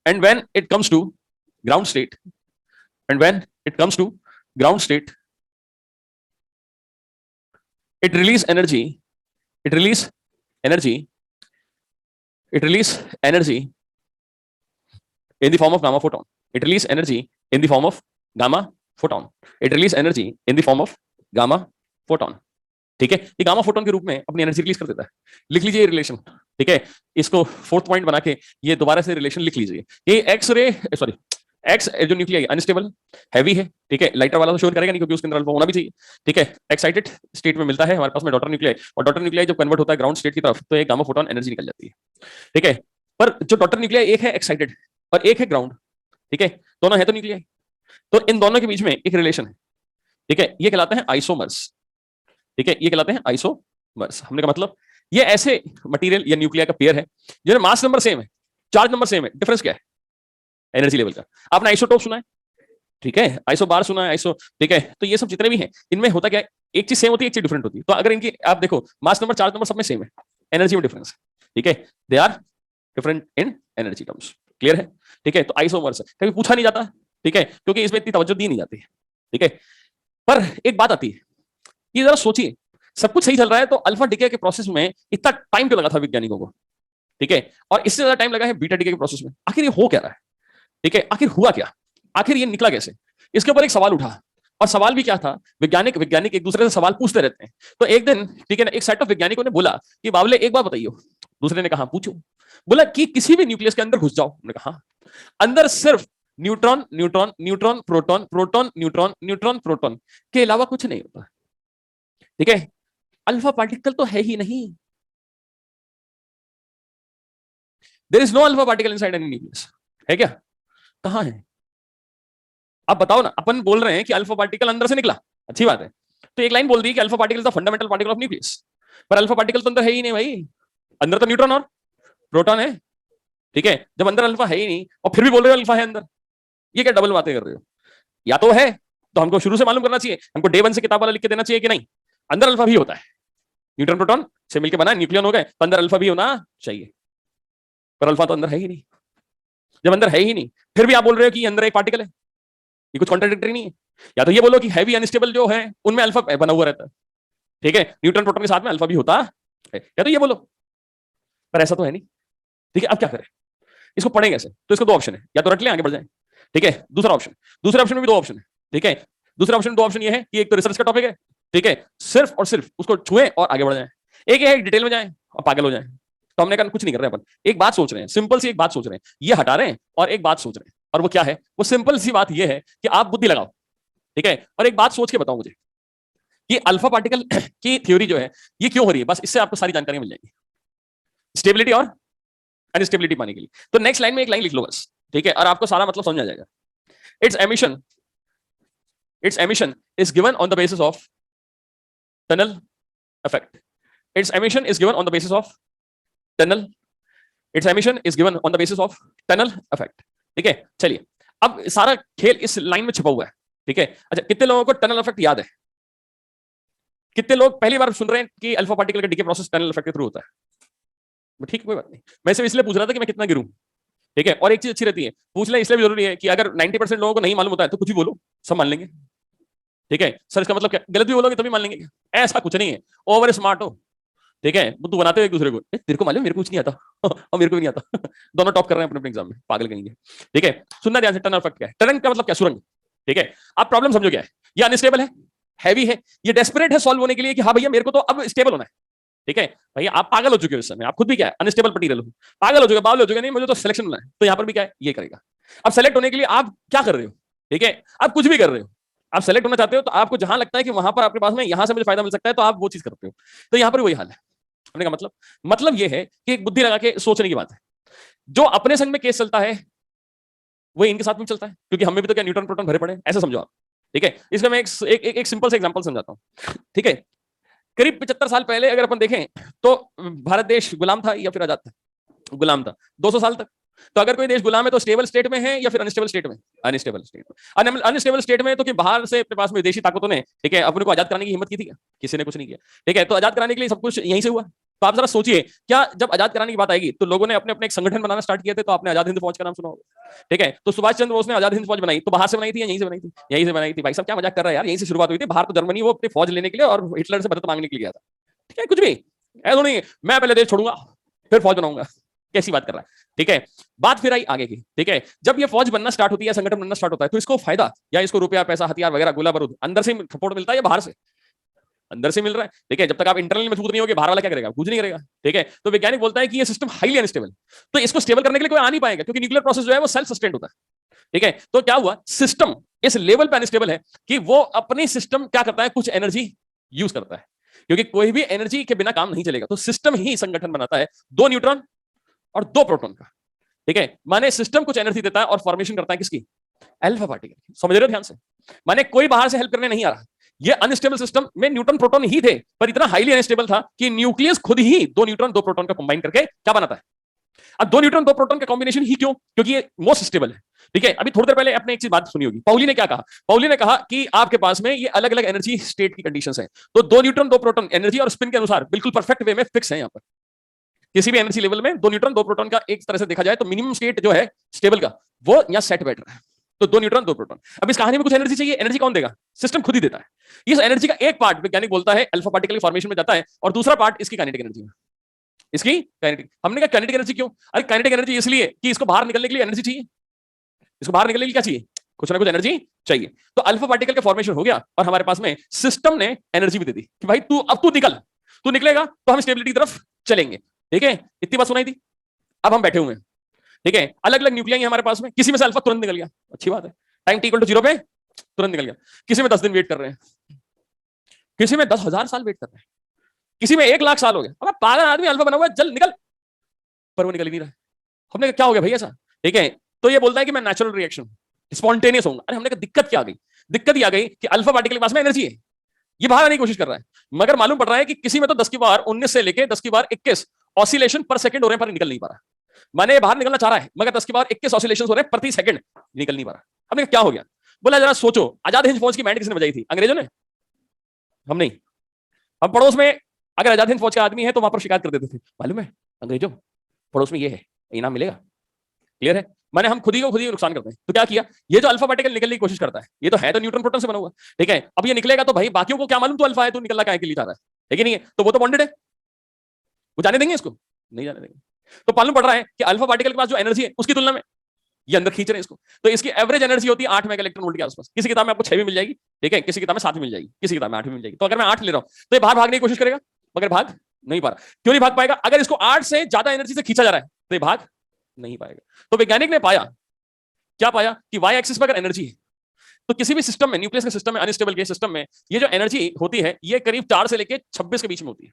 and when it comes to ground state and when it comes to ground state it release energy it release energy it release energy in the form of gamma photon it release energy in the form of gamma photon it release energy in the form of gamma photon। ठीक है, ये gamma photon के रूप में अपनी energy release कर देता है। लिख लीजिए रिलेशन, ठीक है, इसको फोर्थ पॉइंट बना के ये दोबारा से रिलेशन लिख लीजिए। ये एक्स रे सॉरी एक्स जो न्यूक्लियाई अनस्टेबल हैवी है, ठीक है, लाइटर वाला तो शोर करेगा नहीं क्योंकि उसके अंदर अल्फा होना भी चाहिए, ठीक है। एक्साइटेड स्टेट में मिलता है हमारे पास में डॉटर न्यूक्लियाई, और डॉटर न्यूक्लियाई जब कन्वर्ट होता है ग्राउंड स्टेट की तरफ तो एक गामा फोटोन एनर्जी निकल जाती है, ठीक है। पर जो डॉटर न्यूक्लियाई एक है एक्साइटेड और एक है ग्राउंड, ठीक है, दोनों है तो न्यूक्लियाई, तो इन दोनों के बीच में एक रिलेशन है, ठीक है, ये कहलाते हैं आइसोमर्स, ठीक है, ये कहलाते हैं आइसोमर्स। हमने का मतलब ये ऐसे मटेरियल या न्यूक्लियर का पेयर है जिनमें मास नंबर सेम है, चार्ज नंबर सेम है, डिफरेंस क्या है? एनर्जी लेवल का। आपने आइसोटोप सुना है, ठीक है, आइसो बार सुना है, आइसो, ठीक है, तो ये सब जितने भी हैं इनमें होता क्या है, एक चीज सेम होती है, एक चीज डिफरेंट होती है। तो अगर इनकी आप देखो मास नंबर चार्ज नंबर सब में सेम है, एनर्जी में डिफरेंस है, ठीक है, they are different in energy terms. Clear है? ठीक है, तो आइसोमर्स कभी पूछा नहीं जाता, ठीक है, क्योंकि इसमें इतनी तवज्जो दी नहीं जाती, ठीक है। पर एक बात आती है, ये जरा सोचिए, सब कुछ सही चल रहा है तो अल्फा डिके के प्रोसेस में इतना टाइम क्यों लगा था वैज्ञानिकों को, ठीक है, और इससे ज्यादा टाइम लगा है बीटा डिके के प्रोसेस में। आखिर ये हो क्या रहा है, ठीक है, आखिर हुआ क्या, आखिर ये निकला कैसे, इसके ऊपर एक सवाल उठा। और सवाल भी क्या था, वैज्ञानिक वैज्ञानिक एक दूसरे से सवाल पूछते रहते हैं। तो एक दिन, ठीक है ना, एक सेट ऑफ वैज्ञानिकों ने बोला कि बावले एक बात बताइए। दूसरे ने कहा पूछो। बोला कि किसी भी न्यूक्लियस के अंदर घुस जाओ। मैंने कहा अंदर सिर्फ neutron neutron neutron proton proton neutron neutron proton के अलावा कुछ नहीं होता, ठीक है। अल्फा पार्टिकल तो है ही नहीं, there is no alpha particle inside any nucleus, है क्या, कहां है? आप बताओ ना, अपन बोल रहे हैं कि अल्फा पार्टिकल अंदर से निकला, अच्छी बात है, तो एक लाइन बोल दी कि alpha particle is the fundamental particle of nucleus, पर अल्फा पार्टिकल तो अंदर है ही नहीं भाई, अंदर तो न्यूट्रॉन और प्रोटॉन है, ठीक है। जब अंदर अल्फा है ही नहीं और फिर भी बोल रहे हो अल्फा है अंदर, ये क्या डबल बातें कर रहे हो? या तो है तो हमको शुरू से मालूम करना चाहिए, हमको डे 1 से किताब वाला लिख के देना चाहिए कि नहीं अंदर अल्फा भी होता है, न्यूट्रॉन प्रोटॉन से मिलकर बना न्यूक्लियन हो गए, तो अंदर अल्फा भी होना चाहिए, पर अल्फा तो अंदर है ही नहीं। जब अंदर है ही नहीं फिर भी आप बोल रहे हो कि अंदर एक पार्टिकल है, ये कुछ कॉन्ट्राडिक्टरी नहीं है। या तो ये बोलो कि हैवी अनस्टेबल जो है उनमें अल्फा बना हुआ रहता है, ठीक है, न्यूट्रॉन प्रोटॉन के साथ में अल्फा भी होता है, या तो ये बोलो, पर ऐसा तो है नहीं, ठीक है। अब क्या करें, इसको पढ़ें कैसे? तो इसको दो ऑप्शन है, या तो रट लें आगे बढ़ जाए, ठीक है। दूसरा ऑप्शन, दूसरे ऑप्शन में भी दो ऑप्शन है, ठीक है। दूसरे ऑप्शन में दो ऑप्शन ये है कि एक तो रिसर्च का टॉपिक है, ठीक है, सिर्फ और सिर्फ उसको छुए और आगे बढ़ जाए। एक है डिटेल में जाए और पागल हो जाए। तो हमने कहा कुछ नहीं कर रहे अपन, एक बात सोच रहे हैं, सिंपल सी एक बात सोच रहे हैं, ये हटा रहे हैं और एक बात सोच रहे हैं, और वो क्या है? वो सिंपल सी बात ये है कि आप बुद्धि लगाओ, ठीक है, और एक बात सोच के बताओ मुझे कि अल्फा पार्टिकल की थ्योरी जो है ये क्यों हो रही है। बस इससे आपको सारी जानकारी मिल जाएगी, स्टेबिलिटी और अनस्टेबिलिटी पाने के लिए। तो नेक्स्ट लाइन में एक लाइन लिख लो बस, ठीक है, और आपको सारा मतलब समझ आ जाएगा। its emission is given on the basis of tunnel effect. its emission is given on the basis of tunnel its emission is given on the basis of tunnel effect, ठीक है। चलिए अब सारा खेल इस लाइन में छुपा हुआ है, ठीक है। अच्छा, कितने लोगों को टनल इफेक्ट याद है? कितने लोग पहली बार सुन रहे हैं कि अल्फा पार्टिकल का डीके प्रोसेस टनल इफेक्ट के थ्रू होता है? ठीक है, कोई बात नहीं, मैं सिर्फ इसलिए पूछ रहा था कि मैं कितना गिरूं, ठीक है। और एक चीज अच्छी रहती है, पूछ ले इसलिए भी जरूरी है कि अगर 90% लोगों को नहीं मालूम होता है तो कुछ भी बोलो, सब मान लेंगे, ठीक है। सर इसका मतलब क्या? गलत भी बोलोगे तभी मान लेंगे क्या? ऐसा कुछ नहीं है, ओवर स्मार्ट हो, ठीक है, बुद्धू बनाते हो एक दूसरे को, तेरे को मालूम मेरे को कुछ नहीं आता और मेरे को भी नहीं आता दोनों टॉप कर रहे हैं अपने एग्जाम में, पागल कहेंगे, ठीक है। सुनना ध्यान से, टनल इफेक्ट क्या है? टनल का मतलब क्या? सुरंग, ठीक है। आप प्रॉब्लम समझो क्या है, ये अनस्टेबल है, हैवी है, ये डेस्परेट है सॉल्व होने के लिए कि हाँ भैया मेरे को तो अब स्टेबल होना है, ठीक है। भैया आप पागल हो चुके हो इस समय, आप खुद भी क्या है अनस्टेबल मटीरियल हो, पागल हो चुके, बावल हो चुके, नहीं मुझे तो सिलेक्शन होना है, तो यहाँ पर भी क्या है ये करेगा। अब सेलेक्ट होने के लिए आप क्या कर रहे हो, ठीक है, आप कुछ भी कर रहे हो, आप सेलेक्ट होना चाहते हो तो आपको जहां लगता है कि वहां पर आपके पास में यहां से मुझे फायदा मिल सकता है तो आप वो चीज करते हो। तो यहाँ पर वही हाल है। हमने का मतलब ये है कि एक बुद्धि लगा के सोचने की बात है। जो अपने संग में केस चलता है वही इनके साथ में चलता है, क्योंकि हमें भी तो क्या न्यूट्रॉन प्रोटॉन भरे पड़े, ऐसा समझो आप, ठीक है। इसका मैं एक सिंपल से एग्जांपल समझाता हूं, ठीक है। करीब 75 साल पहले अगर अपन देखें तो भारत देश गुलाम था या फिर आजाद था? गुलाम था 200 साल तक। तो अगर कोई देश गुलाम है तो स्टेबल स्टेट में है या फिर अनस्टेबल स्टेट में? अनस्टेबल स्टेट में। अनस्टेबल स्टेट में तो कि बाहर से अपने पास में विदेशी ताकतों ने, ठीक है, अपने को आजाद कराने की हिम्मत की थी क्या? किसी ने कुछ नहीं किया, ठीक है। तो आजाद कराने के लिए सब कुछ यहीं से हुआ। तो आप जरा सोचिए, क्या जब आजाद कराने की बात आएगी तो लोगों ने अपने अपने एक संगठन बनाना स्टार्ट किए थे? तो आपने आजाद हिंद फौज का नाम सुना होगा, ठीक है। तो सुभाष चंद्र बोस ने आजाद हिंद फौज बनाई तो बाहर से बनाई थी या यहीं से बनाई थी? यहीं से बनाई थी। भाई साहब क्या मजाक कर रहा है यार, यहीं से शुरुआत हुई थी। बाहर तो जर्मनी वो अपनी फौज लेने के लिए और हिटलर से मदद मांगने के लिए गया था, ठीक है। कुछ भी ऐसा नहीं मैं पहले देश छोड़ूंगा फिर फौज बनाऊंगा, कैसी बात कर रहा है, ठीक है। बात फिर आई आगे की, ठीक है। जब ये फौज बनना स्टार्ट होती है, संगठन बनना स्टार्ट होता है, तो इसको फायदा या इसको रुपया पैसा हथियार वगैरह गोला बारूद अंदर से सपोर्ट मिलता है या बाहर से? अंदर से मिल रहा है, ठीक है। जब तक आप इंटरनल मजबूत नहीं होगे बाहर वाला क्या करेगा? कुछ नहीं करेगा, ठीक है। तो वैज्ञानिक बोलता है कि ये सिस्टम हाईली अनस्टेबल, तो इसको स्टेबल करने के लिए कोई आ नहीं पाएगा, क्योंकि न्यूक्लियर प्रोसेस जो है वो सेल्फ सस्टेन्ड होता है, ठीक है। तो क्या हुआ, सिस्टम इस लेवल पे अनस्टेबल है कि वो अपनी सिस्टम क्या करता है, कुछ एनर्जी यूज करता है, क्योंकि कोई भी एनर्जी के बिना काम नहीं चलेगा। तो सिस्टम ही संगठन बनाता है 2 न्यूट्रॉन और 2 प्रोटॉन का, ठीक है। माने सिस्टम कुछ एनर्जी देता है और फॉर्मेशन करता है किसकी? Alpha particle. समझ रहे हो ध्यान से? माने कोई बाहर से हेल्प करने नहीं आ रहा। ये अनस्टेबल सिस्टम में न्यूट्रॉन प्रोटॉन ही थे, पर इतना हाईली अनस्टेबल था कि न्यूक्लियस खुद ही 2 न्यूट्रॉन 2 प्रोटॉन का कंबाइन करके क्या बनाता है? अब 2 न्यूट्रॉन 2 प्रोटॉन का कॉम्बिनेशन ही क्यों? क्योंकि ये मोस्ट स्टेबल है, ठीक है। अभी थोड़ी देर पहले आपने एक चीज बात सुनी होगी, पाउली ने क्या कहा? पाउली ने कहा कि आपके पास में ये अलग अलग एनर्जी स्टेट की कंडीशंस हैं, तो 2 न्यूट्रॉन 2 प्रोटॉन एनर्जी और स्पिन के अनुसार बिल्कुल परफेक्ट वे में फिक्स है यहां पर, किसी भी एनर्जी लेवल में 2 न्यूट्रॉन 2 प्रोटॉन का एक तरह से देखा जाए तो मिनिमम स्टेट जो है स्टेबल का वो यहाँ सेट बैठ रहा है। तो 2 न्यूट्रॉन 2 प्रोटॉन। अब इस कहानी में कुछ एनर्जी चाहिए, एनर्जी कौन देगा? सिस्टम खुद ही देता है। इस एनर्जी का एक पार्ट वैज्ञानिक बोलता है अल्फा पार्टिकल की फॉर्मेशन में जाता है और दूसरा पार्ट इसकी काइनेटिक एनर्जी में। इसकी काइनेटिक, हमने कहा काइनेटिक एनर्जी क्यों? अरे काइनेटिक एनर्जी इसलिए कि इसको बाहर निकलने के लिए एनर्जी चाहिए। इसको बाहर निकलने के लिए क्या चाहिए? कुछ ना कुछ एनर्जी चाहिए। तो अल्फा पार्टिकल का फॉर्मेशन हो गया और हमारे पास में सिस्टम ने एनर्जी भी दे दी कि भाई अब तू निकल, तू निकलेगा तो हम स्टेबिलिटी की तरफ चलेंगे। ठीक है, इतनी बात सुनाई थी। अब हम बैठे हुए हैं, ठीक है, अलग अलग न्यूक्लियाई हमारे पास में, किसी में से अल्फा तुरंत निकल गया, अच्छी बात है, टाइम टी इक्वल टू 0 पे तुरंत निकल गया। किसी में 10 दिन वेट कर रहे हैं, किसी में 10,000 साल वेट कर रहे हैं, किसी में 1,00,000 साल हो गया। अब पागल आदमी अल्फा बना हुआ है, जल निकल, पर वो निकल ही नहीं रहा है। हमने कहा क्या हो गया भाई ऐसा? ठीक है, तो ये बोलता है कि मैं नेचुरल रिएक्शन स्पॉन्टेनियस होऊंगा। अरे हमने कहा दिक्कत क्या आ गई? दिक्कत ये आ गई कि अल्फा पार्टिकल के पास में एनर्जी है, ये बाहर आने की कोशिश कर रहा है, मगर मालूम पड़ रहा है कि किसी में तो 10 की पावर 19 से लेके 10 की पावर 21 ऑसिलेशन पर सेकंड हो रहे हैं, पर निकल नहीं पा रहा। माने बाहर निकलना चाह रहा है मगर 10 की पावर 21 ऑसिलेशन हो रहे हैं प्रति सेकंड, निकल नहीं पा रहा। हमने कहा क्या हो गया? बोला जरा सोचो, आजाद हिंद फौज की बैंड किसने बजाई थी? अंग्रेजों ने? हम नहीं। अब पड़ोस में अगर आजाद हिंद फौज का आदमी है तो वहां पर शिकायत कर देते थे, मालूम है अंग्रेजों पड़ोस में ये है, इनाम मिलेगा। क्लियर है? माने हम खुद ही नुकसान करते हैं। तो क्या किया, ये जो अल्फा पार्टिकल निकलने की कोशिश करता है, ये तो है तो न्यूट्रॉन प्रोटॉन से बना हुआ, ठीक है, अब ये निकलेगा तो भाई बाकियों को क्या मालूम तो अल्फा है, तो निकलना काहे के लिए चाह रहा है कि नहीं है? तो वो तो बॉन्डेड है, वो जाने देंगे इसको? नहीं जाने देंगे। तो मालूम पड़ रहा है कि अल्फा पार्टिकल के पास जो एनर्जी है उसकी तुलना में ये अंदर खींच रहे हैं इसको, तो इसकी एवरेज एनर्जी होती है 8 मेगा इलेक्ट्रॉन वोल्ट के आसपास। किसी किताब में आपको 6 भी मिल जाएगी, ठीक है, किसी किताब में 7 भी मिल जाएगी, किसी किताब में 8 भी मिल जाएगी। तो अगर मैं 8 ले रहा हूं तो ये बाहर भागने की कोशिश करेगा, मगर भाग नहीं पा रहा। क्यों नहीं भाग पाएगा? अगर इसको 8 से ज्यादा एनर्जी से खींचा जा रहा है तो ये भाग नहीं पाएगा। तो वैज्ञानिक ने पाया, क्या पाया कि वाई एक्सिस पर अगर एनर्जी है तो किसी भी सिस्टम में, न्यूक्लियस के सिस्टम में, अनस्टेबल के सिस्टम में, ये जो एनर्जी होती है ये करीब 4 से लेकर 26 के बीच में होती है।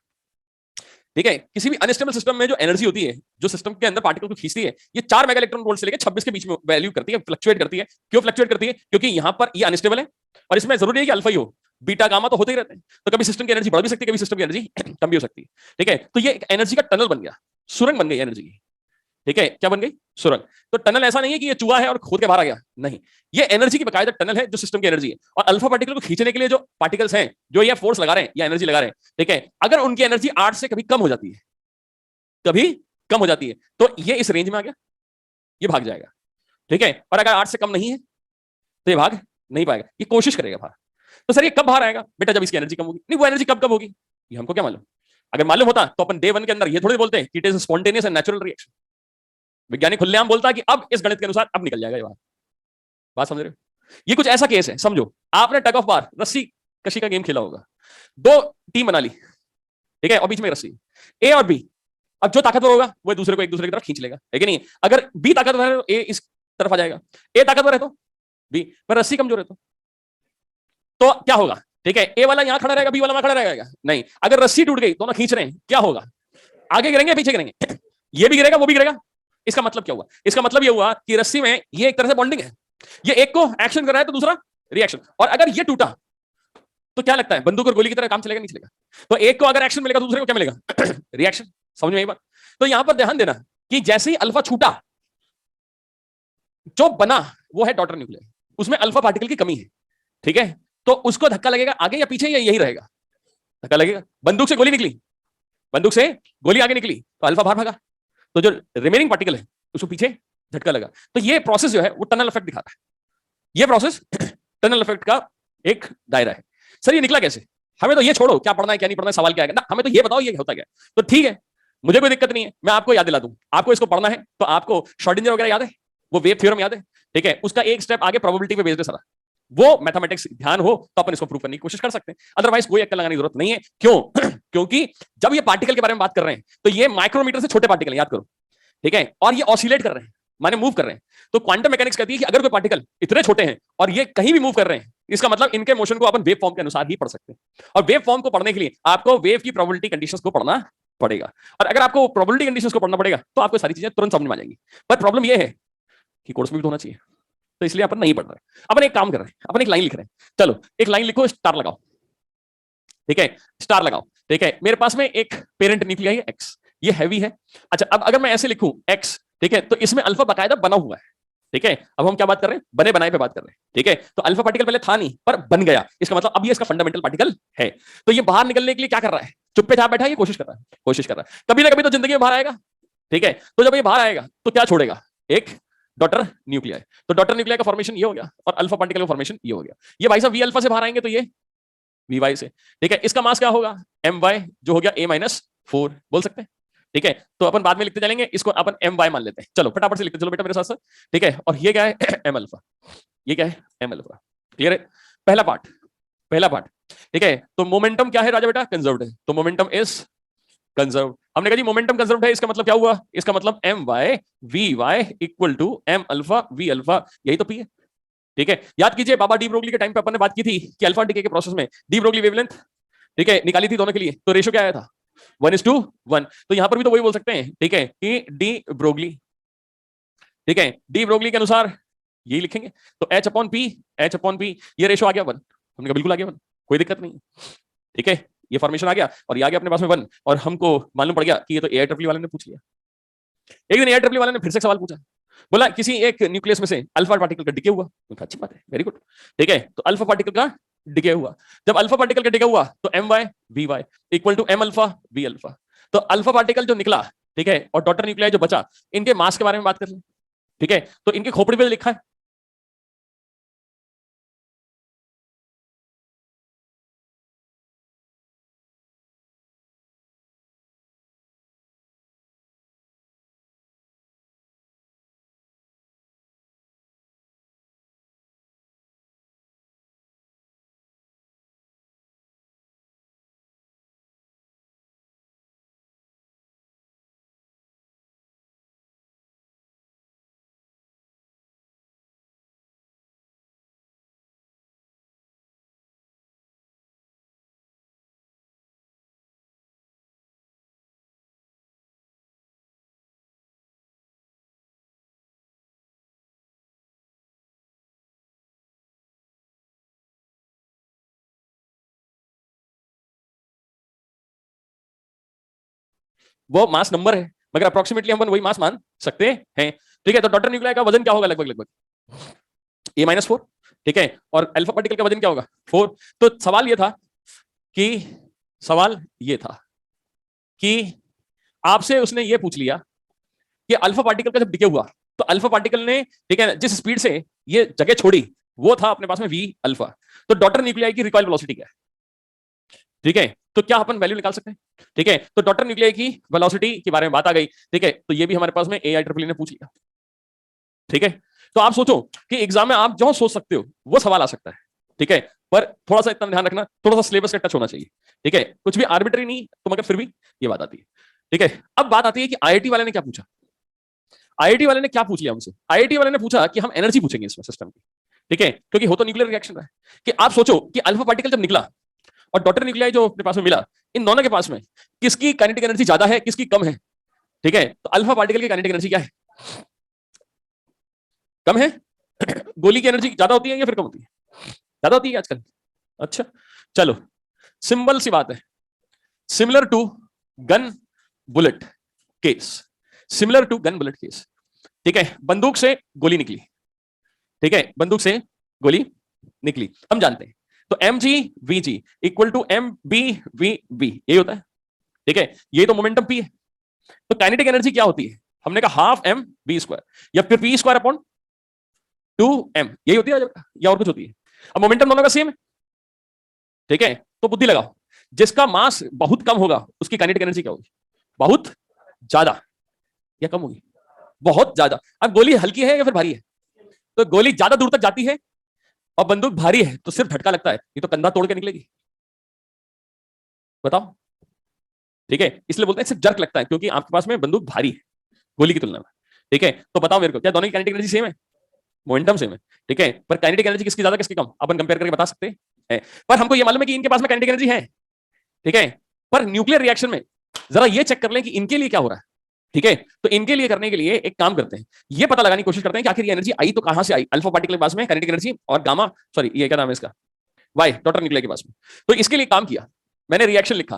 ठीक है, किसी भी अनस्टेबल सिस्टम में जो एनर्जी होती है, जो सिस्टम के अंदर पार्टिकल को खींचती है, ये 4 मेगा इलेक्ट्रॉन वोल्ट से लेकर 26 के बीच में वैल्यू करती है, फ्लक्चुएट करती है। क्यों फ्लक्चुएट करती है? क्योंकि यहां पर ये अनस्टेबल है और इसमें जरूरी है कि अल्फा ही हो, बीटा गामा तो होते ही रहते हैं। तो कभी सिस्टम की एनर्जी बढ़ भी सकती है, कभी सिस्टम की एनर्जी कम भी हो सकती है। ठीक है, तो ये एक एनर्जी का टनल बन गया, सुरंग बन गई एनर्जी की। ठीक है, क्या बन गई? सुरंग। तो टनल ऐसा नहीं है कि ये चूहा है और खोद के बाहर आ गया, नहीं, ये एनर्जी की बकायदा टनल है जो सिस्टम की एनर्जी है। और अल्फा पार्टिकल को खींचने के लिए जो पार्टिकल्स हैं, जो ये फोर्स लगा रहे हैं या एनर्जी लगा रहे हैं, ठीक है, अगर उनकी एनर्जी 8 से कभी कम हो जाती है, कभी कम हो जाती है, तो ये इस रेंज में आ गया, ये भाग जाएगा। ठीक है, और अगर 8 से कम नहीं है तो ये भाग नहीं पाएगा, ये कोशिश करेगा बाहर। तो सर ये कब बाहर आएगा? बेटा जब इसकी एनर्जी कम होगी। नहीं, वो एनर्जी कब होगी ये हमको क्या मालूम? अगर मालूम होता तो अपन डे 1 के अंदर ये थोड़ी बोलते हैं कि it is spontaneous and natural reaction. वैज्ञानिक खुलेआम बोलता है कि अब इस गणित के अनुसार अब निकल जाएगा ये बाहर। बात समझ रहे हो? ये कुछ ऐसा केस है, समझो आपने टग ऑफ बार, रस्सी कशी का गेम खेला होगा, 2 टीम बना ली, ठीक है, और बीच में रस्सी, ए और बी। अब जो ताकतवर होगा वो दूसरे को एक दूसरे की तरफ खींच लेगा, है कि नहीं? अगर बी ताकतवर है तो ए इस तरफ आ जाएगा, ए ताकतवर है तो बी, पर रस्सी कमजोर है तो क्या होगा? ठीक है, ए वाला यहां खड़ा रहेगा, बी वाला वहां खड़ा रहेगा? नहीं, अगर रस्सी टूट गई, दोनों खींच रहे हैं, क्या होगा? आगे गिरेंगे पीछे गिरेंगे? ये भी गिरेगा वो भी गिरेगा। इसका मतलब क्या हुआ? इसका मतलब ये हुआ कि रस्सी में ये एक तरह से बॉन्डिंग है, ये एक को एक्शन कर रहा है तो दूसरा रिएक्शन। और अगर ये टूटा तो क्या लगता है, बंदूक और गोली की तरह काम चलेगा नहीं चलेगा? तो एक को अगर एक्शन मिलेगा तो दूसरे को क्या मिलेगा? रिएक्शन। समझ में आई बात? तो यहां पर ध्यान देना कि जैसे ही अल्फा छूटा, जो बना वो है डॉटर न्यूक्लियर, उसमें अल्फा पार्टिकल की कमी है, ठीक है, तो उसको धक्का लगेगा आगे या पीछे या यही रहेगा? धक्का लगेगा। बंदूक से गोली निकली, बंदूक से गोली आगे निकली तो अल्फा बाहर भागा, तो जो रिमेनिंग पार्टिकल है उसको पीछे झटका लगा। तो ये प्रोसेस जो है वो टनल इफेक्ट दिखाता है। ये प्रोसेस टनल इफेक्ट का एक दायरा है। सर ये निकला कैसे? हमें तो ये छोड़ो क्या पढ़ना है क्या नहीं पढ़ना है, सवाल क्या है ना, हमें तो ये बताओ ये होता क्या। तो ठीक है, मुझे कोई दिक्कत नहीं है, मैं आपको याद दिला दूं। आपको इसको पढ़ना है तो आपको श्रोडिंगर वगैरह याद है, वो वेव थ्योरम याद है, ठीक है, उसका एक स्टेप आगे प्रोबेबिलिटी पे बेस्ड है सारा, वो मैथमेटिक्स ध्यान हो तो अपन इसको प्रूव करने की कोशिश कर सकते हैं, अदरवाइज कोई अक्ल लगाने की जरूरत नहीं है। क्यों? क्योंकि जब ये पार्टिकल के बारे में बात कर रहे हैं तो ये माइक्रोमीटर से छोटे पार्टिकल, याद करो, ठीक है, और ये ऑसिलेट कर रहे हैं, माने मूव कर रहे हैं। तो क्वांटम मैकेनिक्स कहती है कि अगर कोई पार्टिकल इतने छोटे हैं और ये कहीं भी मूव कर रहे हैं, इसका मतलब इनके मोशन को अपन वेव फॉर्म के अनुसार ही पढ़ सकते हैं। और वेव फॉर्म को पढ़ने के लिए आपको वेव की प्रोबेबिलिटी कंडीशंस को पढ़ना पड़ेगा, और अगर आपको प्रोबेबिलिटी कंडीशंस को पढ़ना पड़ेगा तो आपको सारी चीजें तुरंत समझ में आ जाएंगी। पर प्रॉब्लम ये है कि कोर्स में भी होना चाहिए, तो इसलिए अपन नहीं पढ़ रहे। अपन एक काम कर रहे हैं, अपन एक लाइन लिख रहे हैं। चलो एक लाइन लिखो, स्टार लगाओ, ठीक है, स्टार लगाओ, ठीक है। मेरे पास में एक पेरेंट न्यूक्लियाई है एक्स, ये हैवी है। अच्छा, अब अगर मैं ऐसे लिखूं एक्स, ठीक है, तो इसमें अल्फा बकायदा बना हुआ है, ठीक है। अब हम क्या बात कर रहे हैं? बने बनाए पे बात कर रहे हैं, ठीक है। तो अल्फा पार्टिकल पहले था नहीं पर बन गया, इसका मतलब अब ये इसका फंडामेंटल पार्टिकल है। तो ये बाहर निकलने के लिए क्या कर रहा है? चुप्पे चाप बैठा है, ये कोशिश कर रहा है, कोशिश कर रहा है, कभी ना कभी तो जिंदगी में बाहर आएगा। ठीक है, तो जब ये बाहर आएगा तो क्या छोड़ेगा, एक डॉटर न्यूक्लियाई। तो डॉटर न्यूक्लियाई का फॉर्मेशन ये हो गया और अल्फा पार्टिकल का फॉर्मेशन ये हो गया। ये भाई साहब वी अल्फा से बाहर आएंगे तो ये वी वाई से। ठीक है, इसका मास क्या होगा, एम वाई, जो हो गया ए माइनस 4 बोल सकते हैं। ठीक है, तो अपन बाद में लिखते चलेंगे, इसको अपन एम वाई मान लेते हैं। चलो फटाफट से लिखते चलो बेटा मेरे साथ साथ। ठीक है, और ये क्या है एम अल्फा, ये क्या है एम अल्फा। क्लियर है, पहला पार्ट, पहला पार्ट। ठीक है, तो मोमेंटम क्या है राजा बेटा, कंजर्व्ड है, तो मोमेंटम इज कंजर्व। हमने कहा जी मोमेंटम कंजर्व है, इसका मतलब क्या हुआ, इसका मतलब m y v y equal to m alpha v alpha, यही तो पी है। ठीक है, याद कीजिए बाबा डी ब्रोगली के टाइम पे अपन ने बात की थी कि अल्फा डीके के प्रोसेस में डी ब्रोगली वेवलेंथ, ठीक है, निकाली थी दोनों के लिए, तो रेशो क्या आया था 1:1। तो यहां पर भी तो वही बोल सकते हैं। ठीक है, कि डी ब्रोगली, ठीक है, डी ब्रोगली के अनुसार यही लिखेंगे, तो H upon P, H upon P, ये रेशो आ गया 1। हमने कहा बिल्कुल आ गया 1, कोई दिक्कत नहीं। ठीक है, ये फॉर्मेशन आ गया और ये आ गया अपने पास में 1, और हमको मालूम पड़ गया कि ये तो एआईट्रिपल वाले ने पूछ लिया। एक दिन एआईट्रिपल वाले ने फिर से सवाल पूछा, बोला किसी एक न्यूक्लियस में से अल्फा पार्टिकल का डिके हुआ। अच्छी बात है, वेरी गुड। ठीक है, तो अल्फा पार्टिकल का डिके हुआ, जब अल्फा पार्टिकल का डिके हुआ तो m y v y equal to m alpha v alpha. तो अल्फा पार्टिकल जो निकला, ठीक है, और डॉटर न्यूक्लियाई जो बचा, इनके मास के बारे में बात कर ले। ठीक है, तो इनके खोपड़ी पे लिखा है, वो मास नंबर है, मगर अप्रोक्सीमेटली हम वही मास मान सकते हैं। ठीक है, तो डॉटर न्यूक्लियाई का वजन क्या होगा, लगभग लगभग ए माइनस 4। ठीक है, और अल्फा पार्टिकल का वजन क्या होगा 4। तो सवाल ये था कि, सवाल ये था कि आपसे उसने ये पूछ लिया कि अल्फा पार्टिकल का जब डिके हुआ तो अल्फा पार्टिकल ने, ठीक है, जिस स्पीड से ये जगह छोड़ी वो था अपने पास में वी अल्फा। तो डॉटर न्यूक्लियाई की रिकॉइल वेलोसिटी क्या है, ठीक है, तो क्या अपन वैल्यू निकाल सकते हैं। ठीक है, तो डॉटर न्यूक्लियाई की वेलोसिटी के बारे में बात आ गई। ठीक है, तो ये भी हमारे पास में एआईट्रिपल ने पूछ लिया। ठीक है, तो आप सोचो कि एग्जाम में आप जो सोच सकते हो वो सवाल आ सकता है। ठीक है, पर थोड़ा सा इतना ध्यान रखना, थोड़ा सा सिलेबस का टच होना चाहिए। ठीक है, कुछ भी आर्बिट्री नहीं तो मगर फिर भी ये बात आती है। ठीक है, अब बात आती है कि आईआईटी वाले ने क्या पूछा। आईआईटी वाले ने क्या पूछ लिया हमसे, आईआईटी वाले ने पूछा कि हम एनर्जी पूछेंगे इसमें सिस्टम की। ठीक है, क्योंकि हो तो न्यूक्लियर रिएक्शन रहा है, कि आप सोचो कि अल्फा पार्टिकल जब निकला और डॉटर न्यूक्लियाई जो अपने पास में मिला, इन दोनों के पास में किसकी काइनेटिक एनर्जी ज्यादा है, किसकी कम है। ठीक है, तो अल्फा पार्टिकल की काइनेटिक एनर्जी क्या है, कम है। गोली की एनर्जी ज्यादा होती है या फिर कम होती है, ज्यादा होती है आजकल। अच्छा, चलो सिंपल सी बात है, similar to gun bullet case, similar to gun bullet case. ठीक है, बंदूक से गोली निकली, ठीक है, बंदूक से गोली निकली, हम जानते हैं। तो m g v g equal to m b v b, यही होता है। ठीक है, ये तो मोमेंटम पी है। तो काइनेटिक एनर्जी क्या होती है, हमने कहा हाफ एम बी स्क्वायर या फिर पी स्क्वायर अपॉन 2m, यही होती है या और कुछ होती है। अब मोमेंटम दोनों का सेम है। ठीक है, तो बुद्धि लगाओ, जिसका मास बहुत कम होगा उसकी काइनेटिक एनर्जी क्या होगी, बहुत ज्यादा या कम होगी, बहुत ज्यादा। अब गोली हल्की है या फिर भारी है, तो गोली ज्यादा दूर तक जाती है, और बंदूक भारी है तो सिर्फ झटका लगता है, ये तो कंधा तोड़ के निकलेगी, बताओ। ठीक है, इसलिए बोलते हैं सिर्फ जर्क लगता है, क्योंकि आपके पास में बंदूक भारी है गोली की तुलना में। ठीक है, तो बताओ मेरे को, क्या दोनों की काइनेटिक एनर्जी सेम है, मोमेंटम सेम है। ठीक है, पर काइनेटिक एनर्जी किसकी ज्यादा किसकी कम अपन कंपेयर करके बता सकते हैं। पर हमको ये मालूम है कि इनके पास में काइनेटिक एनर्जी है। ठीक है, पर न्यूक्लियर रिएक्शन में जरा ये चेक कर लें कि इनके लिए क्या हो रहा है। ठीक है, तो इनके लिए करने के लिए एक काम करते हैं, ये पता लगाने की कोशिश करते हैं कि आखिर ये एनर्जी आई तो कहां से आई, अल्फा पार्टिकल के पास में काइनेटिक एनर्जी और गामा, सॉरी ये क्या नाम है इसका, वाई डॉटर न्यूक्लियर के पास में। तो इसके लिए काम किया मैंने, रिएक्शन लिखा।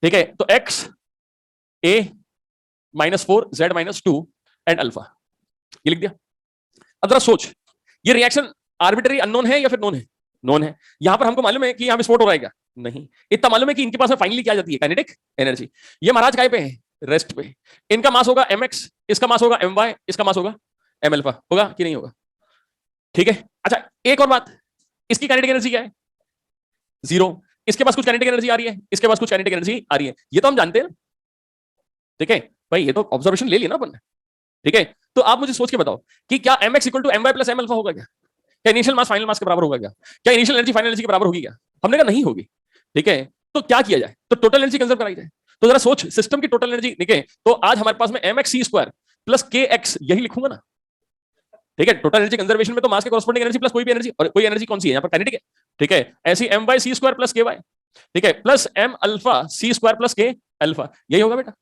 ठीक है, तो x A -4 Z -2 and alpha, ये लिख दिया। अब जरा सोच, ये रिएक्शन आर्बिट्ररी अननोन है या फिर नोन है, नोन है। यहां पर हमको मालूम है कि यहां विस्फोट हो रहा है क्या, नहीं। इतना मालूम है कि इनके पास में फाइनली क्या जाती है, काइनेटिक एनर्जी। ये महाराज काय पे है, रेस्ट पे। इनका मास होगा mx, इसका मास होगा my, इसका मास होगा m अल्फा। होगा कि नहीं होगा? ठीक है। अच्छा एक और बात, इसकी काइनेटिक एनर्जी क्या है? जीरो। इसके पास कुछ काइनेटिक एनर्जी आ रही है, इसके पास कुछ काइनेटिक एनर्जी आ रही है, ये तो हम जानते हैं ना। ठीक है भाई, ये तो ऑब्जर्वेशन ले लिया ना अपन ने। ठीक है, तो आप मुझे सोच के बताओ कि क्या mx equal to m y plus m alpha होगा क्या? क्या इनिशियल मास फाइनल मास के बराबर होगा क्या? क्या इनिशियल एनर्जी फाइनल एनर्जी के बराबर होगी क्या? हमने कहा नहीं होगी। ठीक है, तो क्या किया जाए? तो टोटल एनर्जी कंजर्व कराई जाए। तो जरा सोच, सिस्टम की टोटल एनर्जी निके, तो आज हमारे पास में एम एक्स सी स्क्वायर प्लस के एक्स, यही लिखूंगा ना। ठीक है, टोटल एनर्जी कंजर्वेशन में तो मास के कॉरस्पॉन्डिंग एनर्जी प्लस कोई भी एनर्जी, और कोई एनर्जी कौन सी है यहाँ पर, काइनेटिक है। ठीक है, ऐसी m y c square plus k y. ठीक है, plus m alpha c square plus k alpha, यही होगा बेटा।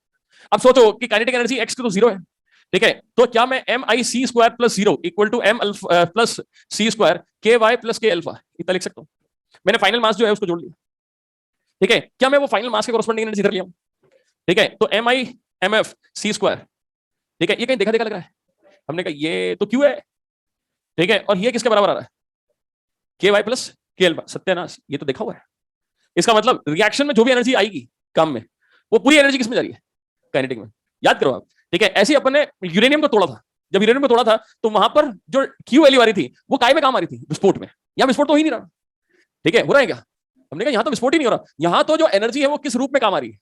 अब सोचो कि काइनेटिक एनर्जी एक्स की तो जीरो है। ठीक है, तो क्या मैं m i c square plus zero equal to m alpha plus c square k y plus k alpha, इतना लिख सकता हूं? मैंने फाइनल मास जो है उसको जोड़ लिया। ठीक है, क्या मैं वो फाइनल मास के कॉरस्पॉन्डिंग एनर्जी इधर लिया हूं? ठीक है, तो m i m f c square. ठीक है, ये कहीं देखा देखा लग रहा है। हमने कहा ये तो क्यों है। ठीक है, और ये किसके बराबर आ रहा है? के वाई प्लस के अल्फा। सत्यानाश, ये तो देखा हुआ है। इसका मतलब रिएक्शन में जो भी एनर्जी आएगी काम में, वो पूरी एनर्जी किसमें जा रही है? काइनेटिक में। याद करो आप। ठीक है, ऐसे ही अपन ने यूरेनियम को तोड़ा था। जब यूरेनियम को तोड़ा था तो वहां पर जो क्यू वैल्यू आ रही थी वो काय में काम आ रही थी? विस्फोट में। यहां विस्फोट तो हो ही नहीं रहा। ठीक है, हो रहा है क्या? हमने कहा यहां तो विस्फोट ही नहीं हो रहा, यहां तो जो एनर्जी है वो किस रूप में काम आ रही है?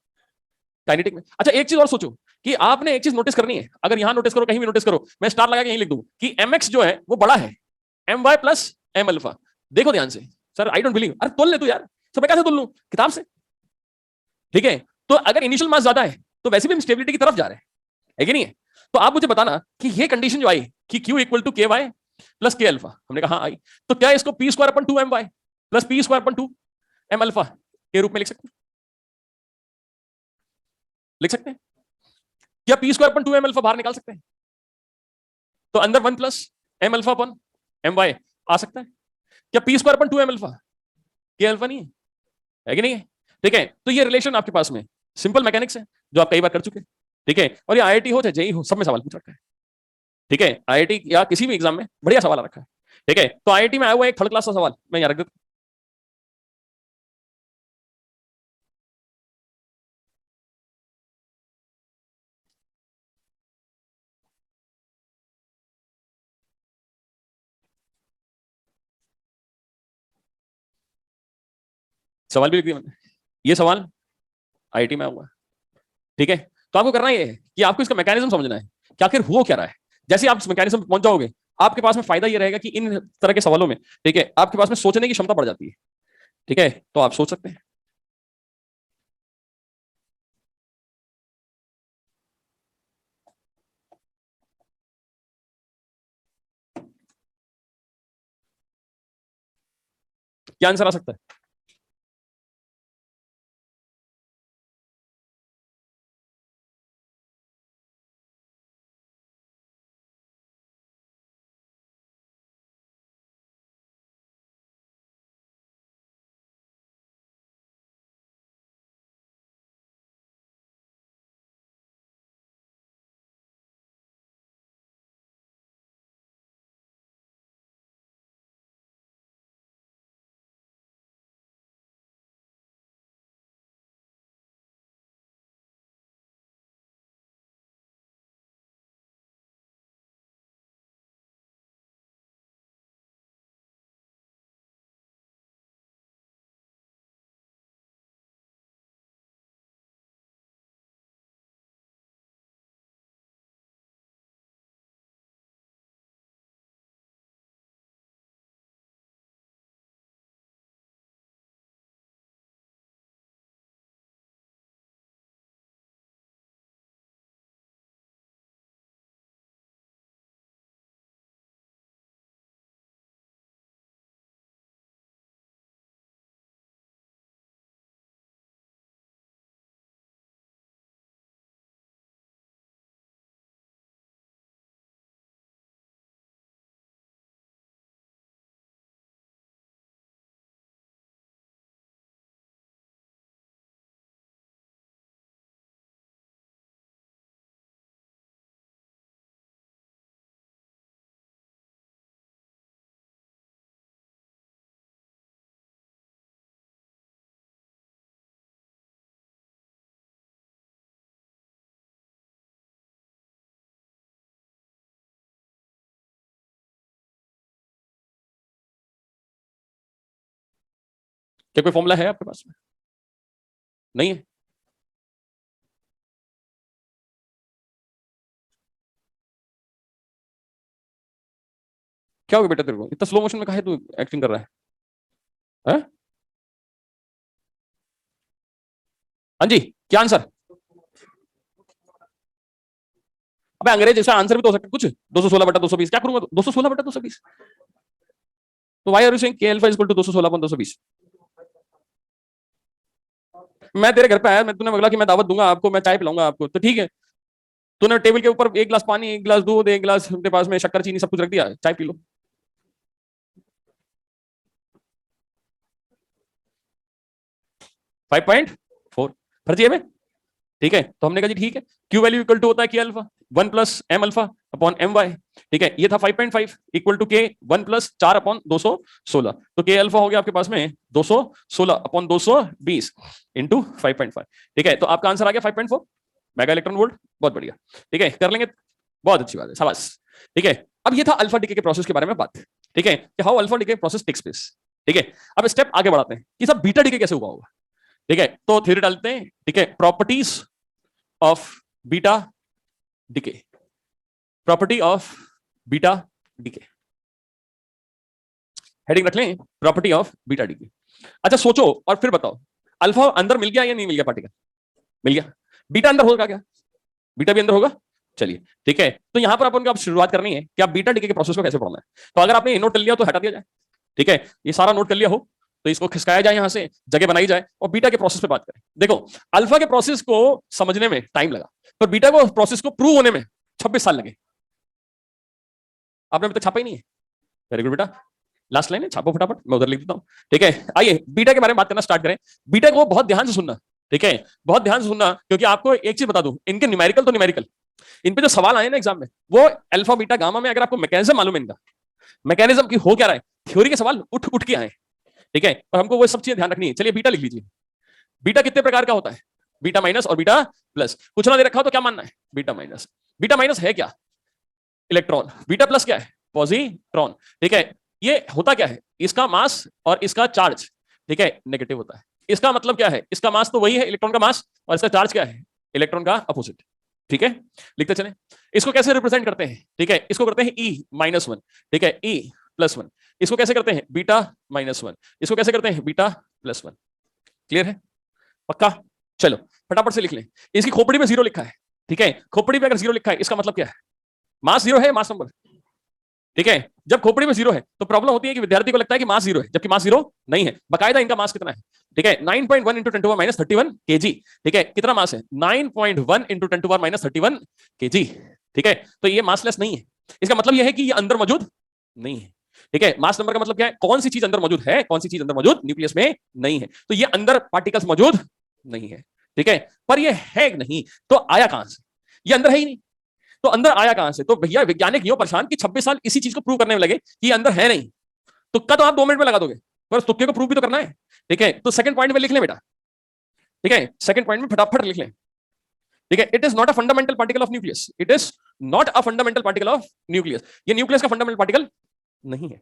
काइनेटिक में। अच्छा एक चीज और सोचो कि आपने एक चीज नोटिस करनी है, अगर यहां नोटिस करो, कहीं भी नोटिस करो, मैं स्टार लगा के यहीं लिख दूं कि mx जो है वो बड़ा है m y plus m alpha. देखो ध्यान से। Sir I don't believe. अरे तोल ले तू यार। सर मैं कैसे तोल लूं? किताब से। ठीक है, तो अगर इनिशियल मास ज्यादा है तो वैसे भी हम स्टेबिलिटी की तरफ जा रहे हैं, है कि नहीं है? तो आप मुझे बताना कि ये कंडीशन जो आई कि Q equal to k y plus k alpha, हमने कहा हाँ आई, तो क्या इसको p square upon two m y plus p square upon two m alpha के रूप में लिख सकते हैं? लिख सकते हैं? क्या p square upon two m alpha बाहर निकाल सकते हैं? तो अंदर one plus m alpha upon m y आ सकता है। क्या p square upon two m alpha k alpha नहीं है कि नहीं है? ठीक है, तो ये रिलेशन आपके पास में सिंपल मैकेनिक्स है जो आप कई बार कर चुके हैं। ठीक है, और ये आईआईटी हो चाहे जेई हो, सब में सवाल पूछ रखा है। ठीक है, आईआईटी या किसी भी एग्जाम में बढ़िया सवाल आ रखा है। ठीक है, तो आईआईटी में आया हुआ एक थर्ड क्लास का सवाल मैं यहाँ रख देता हूं। सवाल भी लिख दिया मैंने। ये सवाल आईआईटी में आया हुआ है। ठीक है, तो आपको करना ये है कि आपको इसका मैकेनिज्म समझना है कि आखिर हो क्या रहा है। जैसे आप इस मैकेनिज्म पहुंच जाओगे, आपके पास में फायदा ये रहेगा कि इन तरह के सवालों में, ठीक है, आपके पास में सोचने की क्षमता बढ़ जाती है। ठीक है, तो आप सोच सकते हैं। क्या आंसर आ सकता है? क्या कोई फॉर्मूला है आपके पास में? नहीं है? क्या हो गया बेटा तेरे को, इतना स्लो मोशन में काहे तू एक्टिंग कर रहा है? हाँ जी, क्या आंसर? अबे अंग्रेज इसका आंसर भी तो हो सकता है कुछ। 216/220 क्या करूंगा? 216/220। तो वाई आर यू सेइंग के अल्फा इक्वल टू 216/220? मैं तेरे घर पे आया, मैं तूने बोला कि मैं दावत दूंगा आपको, मैं चाय पिलाऊंगा आपको, तो ठीक है। तूने टेबल के ऊपर एक गिलास पानी, एक गिलास दूध, एक गिलास अपने पास में शक्कर चीनी सब कुछ रख दिया, चाय पी लो। 5.4 फर्जी है में। ठीक है, तो हमने कहा जी ठीक है, क्यू वैल्यू इक्वल टू होता है के alpha 1+m alpha upon my। ठीक है, ये था 5.5 इक्वल टू के 1+4/216। तो के अल्फा हो गया आपके पास में 216/220 इंटू 5.5। ठीक है, तो आपका आंसर आ गया 5.4 मेगा इलेक्ट्रॉन वोल्ट। बहुत बढ़िया। ठीक है, कर लेंगे, बहुत अच्छी बात है, शाबाश। ठीक है, अब ये था अल्फा डीके के प्रोसेस के बारे में बात। ठीक है, कि how alpha decay process takes place. ठीक है, अब स्टेप आगे बढ़ाते हैं कि सब बीटा डीके कैसे हुआ होगा। ठीक है, तो थ्योरी डालते हैं। ठीक है, properties of beta decay, property of beta decay, heading रख लें प्रॉपर्टी ऑफ बीटा डीके। अच्छा सोचो और फिर बताओ, अल्फा अंदर मिल गया या नहीं मिल गया? पार्टिकल मिल गया, बीटा अंदर होगा क्या? बीटा भी अंदर होगा। चलिए ठीक है, तो यहां पर अपन को अब शुरुआत करनी है कि आप बीटा डीके के प्रोसेस को कैसे पढ़ना है। तो अगर आपने नोट कर लिया तो हटा दिया जाए। ठीक है, ये सारा नोट कर लिया हो तो इसको खिसकाया जाए, यहां से जगह बनाई जाए और बीटा के प्रोसेस पे बात करें। देखो, अल्फा के प्रोसेस को समझने में टाइम लगा, पर बीटा को प्रोसेस को प्रूव होने में 26 साल लगे। आपने अभी तक छापा ही नहीं है। वेरी गुड बेटा, लास्ट लाइन है, छापो फटाफट, मैं उधर लिख देता हूं। ठीक है, आइए बीटा के बारे में बात करना स्टार्ट करें। बीटा को बहुत ध्यान से सुनना। ठीक है, बहुत ध्यान से सुनना, क्योंकि आपको एक चीज बता दूं, इनके न्यूमेरिकल तो न्यूमेरिकल, इन पे जो सवाल आए ना एग्जाम में, वो अल्फा बीटा गामा में अगर आपको मैकेनिज्म मालूम है इनका, मैकेनिज्म की हो क्या रहा है, थ्योरी के सवाल उठ उठ के आए। ठीक है, और हमको वो सब चीजें ध्यान रखनी है। चलिए बीटा लिख लीजिए। बीटा कितने प्रकार का होता है? बीटा माइनस और बीटा प्लस। कुछ ना दे रखा हो तो क्या मानना है? Beta minus. बीटा माइनस है क्या? इलेक्ट्रॉन। बीटा प्लस क्या है? पॉजिट्रॉन। ठीक है, ये होता क्या है, इसका मास और इसका चार्ज, ठीक है, नेगेटिव होता है। इसका मतलब क्या है, इसका मास तो वही है इलेक्ट्रॉन का मास, और इसका चार्ज क्या है? इलेक्ट्रॉन का अपोजिट। ठीक है, लिखते चले। इसको कैसे रिप्रेजेंट करते हैं? ठीक है, इसको करते हैं E-1। ठीक है, E+1। इसको कैसे करते हैं? बीटा-1। इसको कैसे करते हैं? बीटा+1। क्लियर है? पक्का? चलो फटाफट से लिख लें। इसकी खोपड़ी में 0 लिखा है। ठीक है, खोपड़ी में अगर 0 लिखा है इसका मतलब क्या है? मास 0 है, मास नंबर। ठीक है, जब खोपड़ी में 0 है तो प्रॉब्लम होती है कि विद्यार्थी को लगता है कि मास 0 है, जबकि मास 0 नहीं है। बकायदा इनका मास कितना है? ठीक है, 9.1 इंटू 10⁻31 kg। ठीक है, कितना मास है? 9.1 इंटू 10⁻31 kg। ठीक है, तो ये मासलेस नहीं है। इसका मतलब यह है कि ये अंदर मौजूद नहीं है। ठीक है, मास नंबर का मतलब क्या है? कौन सी चीज अंदर मौजूद है, कौन सी चीज अंदर मौजूद न्यूक्लियस में नहीं है। तो ये अंदर पार्टिकल्स मौजूद नहीं है। ठीक है, पर ये है नहीं तो आया कहां से? ये अंदर है ही नहीं, तो अंदर आया कहां से? तो भैया वैज्ञानिक यूं परेशान कि 26 साल इसी चीज को प्रूव करने में लगे कि ये अंदर है नहीं। तुक्का तो आप 2 मिनट में लगा दोगे, पर तुक्के को प्रूव भी तो करना है। ठीक है, तो सेकंड पॉइंट में लिख ले बेटा। ठीक है, सेकंड पॉइंट में फटाफट लिख ले। ठीक है, it is not a fundamental particle of nucleus. It is not a fundamental particle of nucleus. ये न्यूक्लियस का फंडामेंटल पार्टिकल नहीं है।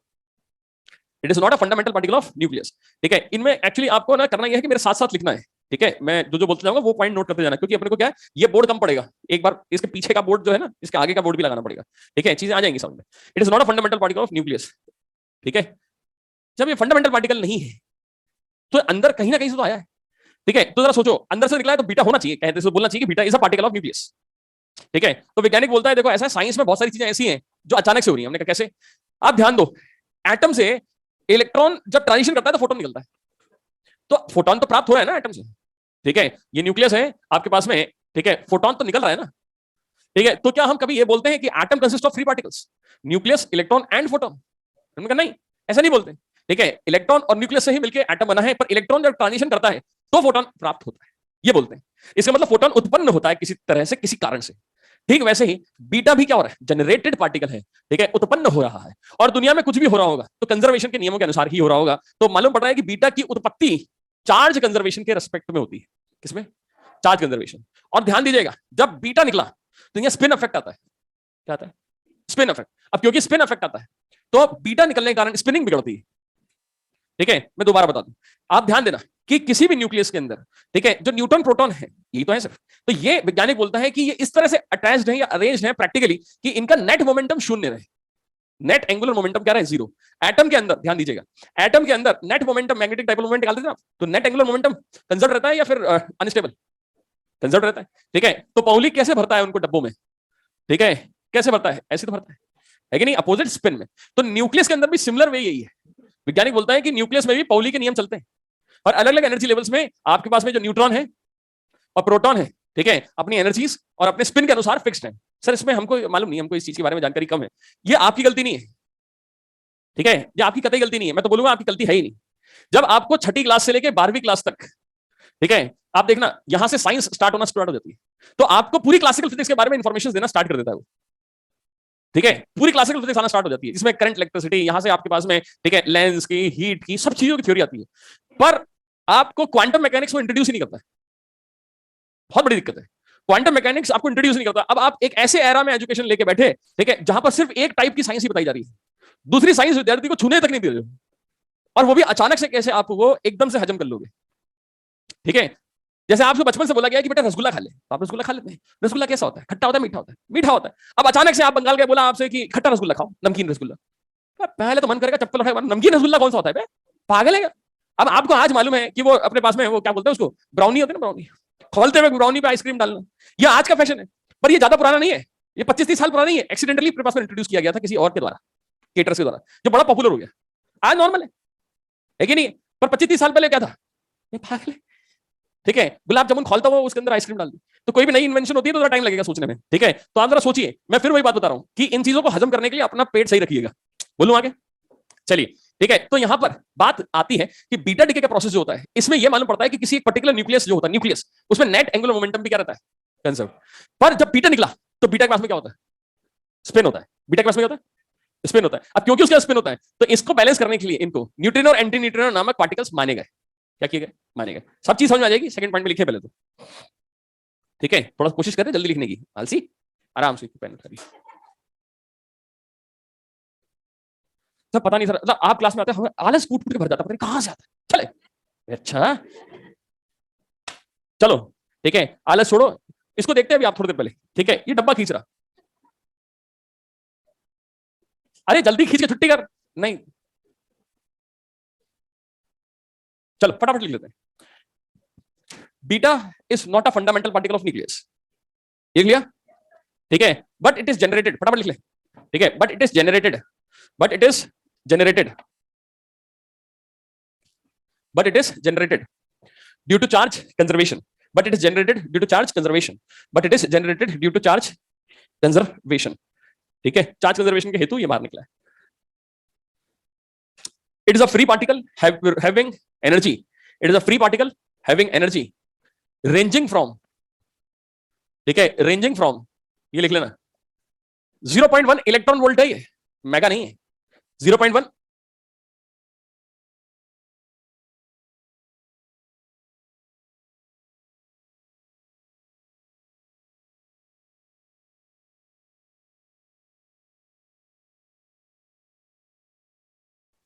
It is not a fundamental particle of nucleus. ठीक है, इनमें एक्चुअली आपको ना करना यह है कि मेरे साथ साथ लिखना है। ठीक है, मैं जो जो बोलते जाऊंगा वो पॉइंट नोट करते जाना, क्योंकि अपने को क्या है, ये बोर्ड कम पड़ेगा, एक बार इसके पीछे का बोर्ड जो है ना, इसके आगे का बोर्ड भी लगाना पड़ेगा। ठीक है, चीजें आ जाएंगी समझ में। It is not a fundamental particle of nucleus. ठीक है, जब ये फंडामेंटल पार्टिकल नहीं है तो अंदर कहीं ना कहीं से तो आया है। ठीक है, तो जरा सोचो, अंदर से निकला है तो बीटा होना चाहिए, कहते से बोलना चाहिए कि beta is a particle of nucleus. ठीक है, तो वैज्ञानिक बोलता है देखो ऐसा है, साइंस में बहुत सारी चीजें ऐसी हैं जो अचानक से हो रही है। हमने कहा कैसे? आप ध्यान दो, एटम से इलेक्ट्रॉन जब ट्रांजिशन करता है तो फोटोन निकलता है, तो फोटोन तो प्राप्त हो रहा है ना एटम से। ठीक है, ये न्यूक्लियस है आपके पास में। ठीक है, फोटोन तो निकल रहा है ना। ठीक है, तो क्या हम कभी ये बोलते हैं कि atom consist of 3 particles, nucleus, electron and photon? हमने कहा नहीं, ऐसा नहीं बोलते। ठीक है, इलेक्ट्रॉन और न्यूक्लियस से ही मिलकर एटम बना है, पर इलेक्ट्रॉन जब ट्रांजिशन करता है तो फोटोन प्राप्त होता है, ये बोलते हैं। इसका मतलब फोटोन उत्पन्न होता है किसी तरह से, किसी कारण से। ठीक वैसे ही बीटा भी क्या हो रहा है? जनरेटेड पार्टिकल है। ठीक है, उत्पन्न हो रहा है, और दुनिया में कुछ भी हो रहा होगा तो कंजर्वेशन के नियमों के अनुसार ही हो रहा होगा। तो मालूम पड़ रहा है कि बीटा की उत्पत्ति चार्ज कंजर्वेशन के रेस्पेक्ट में होती है। किसमें? Charge conservation. और ध्यान दीजिएगा, जब बीटा निकला तो यह स्पिन इफेक्ट आता है। क्या आता है? Spin effect. अब क्योंकि स्पिन इफेक्ट आता है तो बीटा निकलने के कारण स्पिनिंग बिगड़ती है। ठीक है, मैं दोबारा बता दूं, आप ध्यान देना कि किसी भी न्यूक्लियस के अंदर, ठीक है, जो न्यूट्रॉन प्रोटॉन है यही तो है सिर्फ, तो ये वैज्ञानिक बोलता है कि ये इस तरह से अटैच्ड है या अरेंज्ड है प्रैक्टिकली कि इनका नेट मोमेंटम शून्य रहे, नेट एंगुलर मोमेंटम क्या रहे, जीरो। एटम के अंदर ध्यान दीजिएगा, एटम के अंदर net momentum magnetic dipole moment निकालते थे आप, तो नेट एंगुलर मोमेंटम कंजर्व रहता है या फिर अनस्टेबल, कंजर्व रहता है। ठीक है, तो पाउली कैसे भरता है उनको डब्बों में, ठीक है, कैसे भरता है, ऐसे तो भरता है कि नहीं, अपोजिट स्पिन में। तो न्यूक्लियस के अंदर भी सिमिलर वे यही है, वैज्ञानिक बोलता है कि न्यूक्लियस में भी पाउली के नियम चलते हैं, और अलग अलग एनर्जी लेवल्स में आपके पास में जो न्यूट्रॉन है और प्रोटॉन है, ठीक है, अपनी एनर्जीज और अपने स्पिन के अनुसार फिक्स्ड है। सर इसमें हमको मालूम नहीं, हमको इस चीज के बारे में जानकारी कम है, ये आपकी गलती नहीं है, ठीक है, ये आपकी कतई गलती नहीं है, मैं तो बोलूंगा आपकी गलती है ही नहीं। जब आपको छठी क्लास से लेकर 12वीं क्लास तक, ठीक है, आप देखना यहां से साइंस स्टार्ट हो जाती है, तो आपको पूरी क्लासिकल फिजिक्स के बारे में इंफॉर्मेशन देना स्टार्ट कर देता है वो, ठीक है, पूरी क्लासिकल फिजिक्स आना स्टार्ट हो जाती है, इसमें करंट, इलेक्ट्रिसिटी, यहां से आपके पास में, ठीक है, लेंस की, हीट की, सब चीजों की थ्योरी आती है, पर आपको क्वांटम मैकेनिक्स को इंट्रोड्यूस ही नहीं करता है, बहुत बड़ी दिक्कत है। क्वांटम मैकेनिक्स आपको इंट्रोड्यूस नहीं करता। अब आप एक ऐसे एरा में एजुकेशन लेके बैठे, ठीक है, जहां पर सिर्फ एक टाइप की साइंस ही बताई जा रही है, दूसरी साइंस विद्यार्थी को छूने तक नहीं दे रहे हो, और वो भी अचानक से कैसे आप वो एकदम से हजम कर लोगे, ठीक है। जैसे आपको बचपन से बोला गया कि बेटा रसगुल्ला खा ले, तो आप रसगुल्ला खा लेते हैं। रसगुल्ला कैसा होता है, खट्टा होता है, मीठा होता है, मीठा होता है। अब अचानक से आप बंगाल गए, बोला आपसे कि खट्टा रसगुल्ला खाओ, नमकीन रसगुल्ला, पहले तो मन करेगा चप्पल उठाए, नमकीन रसगुल्ला कौन सा होता है, पागल है। अब आपको आज मालूम है कि वो अपने पास में वो क्या बोलते हैं उसको, ब्राउनी होती है ना, ब्राउनी खोलते हुए ब्राउनी पे आइसक्रीम डालना, ये आज का फैशन है, पर ये ज्यादा पुराना नहीं है, ये 25-30 साल पुराना नहीं है, एक्सीडेंटली अपने पास में इंट्रोड्यूस किया गया था किसी और के द्वारा, केटर्स के द्वारा, जो बड़ा पॉपुलर हो गया, आज नॉर्मल है कि नहीं, पर 25-30 साल पहले क्या था, ये पागल है, ठीक है। गुलाब जामुन खोलता हुआ उसके अंदर आइसक्रीम डाल दी, तो कोई भी नई इन्वेंशन होती है तो थोड़ा टाइम लगेगा सोचने में, ठीक है। तो आप जरा सोचिए, मैं फिर वही बात बता रहा हूं कि इन चीजों को हजम करने के लिए अपना पेट सही रखिएगा। बोलूं आगे, चलिए, ठीक है। तो यहां पर बात आती है कि बीटा डिके का प्रोसेस जो होता है, इसमें यह मालूम पड़ता है कि किसी एक पर्टिकुलर न्यूक्लियस जो होता है, न्यूक्लियस, उसमें नेट एंगुलर मोमेंटम भी क्या रहता है, कंजर्व। पर जब बीटा निकला, तो बीटा के पास में क्या होता है, स्पिन होता है। बीटा के पास में क्या होता है, स्पिन होता है। अब क्योंकि उसका स्पिन होता है, तो इसको बैलेंस करने के लिए इनको न्यूट्रिनो और एंटी न्यूट्रिनो नामक पार्टिकल्स माने गए। क्या किए गए, माने गए। सब चीज समझ में आ जाएगी, सेकंड पॉइंट में लिखे पहले तो, ठीक है। थोड़ा कोशिश करें जल्दी लिखने की, आलसी, आराम से पेन उठा ली। सब पता नहीं सर, मतलब आप क्लास में आते हैं, आलस कूट कूट के भर जाता है, पता नहीं कहां से आता है। चले, अच्छा चलो, ठीक है, आलस छोड़ो, इसको देखते हैं अभी आप थोड़ी देर पहले, ठीक है। ये डब्बा खींच रहा, अरे जल्दी खींच के छुट्टी कर, नहीं, चलो फटाफट लिख लेते हैं। Beta is not a fundamental particle of nucleus, लिख लिया, ठीक है। बट इट इज जनरेटेड, फटाफट लिख ले, ठीक है। But it is generated, but it is generated, but it is generated due to charge conservation, but it is generated due to charge conservation, but it is generated due to charge conservation, ठीक है। Charge conservation के हेतु ये बाहर निकला है। It is a free particle having energy, it is a free particle having energy ranging from, ठीक है, ranging from, ये लिख लेना, 0.1 इलेक्ट्रॉन वोल्ट है, ये मेगा नहीं है, 0.1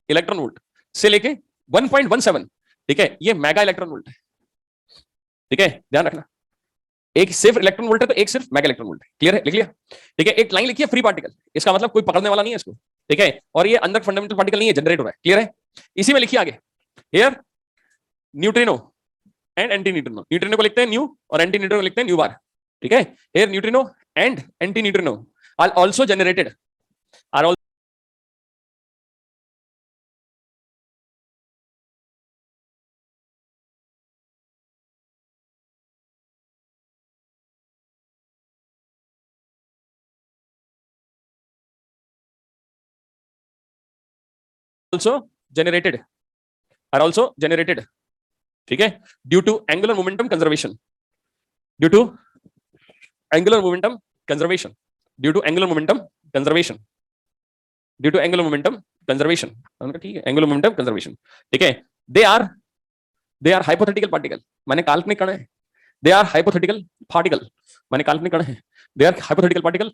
इलेक्ट्रॉन वोल्ट से लेके 1.17, ठीक है, ये मेगा इलेक्ट्रॉन वोल्ट है, ठीक है, ध्यान रखना। एक सिर्फ इलेक्ट्रॉन वोल्ट है तो एक सिर्फ मेगा इलेक्ट्रॉन वोल्ट है, क्लियर है, लिख लिया, ठीक है। एक लाइन लिखी है फ्री पार्टिकल, इसका मतलब कोई पकड़ने वाला नहीं है इसको, ठीक है। और ये अंदर फंडामेंटल पार्टिकल नहीं है, जनरेट हो रहा है, क्लियर है। इसी में लिखिए आगे, here neutrino and anti neutrino, neutrino को लिखते हैं न्यू और एंटी न्यूट्रिनो को लिखते हैं न्यू बार, ठीक है। Here neutrino and anti neutrino are also generated, are also generated, are also generated, ठीक है, due to angular momentum conservation, due to angular momentum conservation, due to angular momentum conservation, due to angular momentum conservation, ठीक है, angular momentum conservation, ठीक है। They are hypothetical particle, माने काल्पनिक कण है, दे आर हाइपोथेटिकल पार्टिकल, माने काल्पनिक कण है, they are hypothetical particle,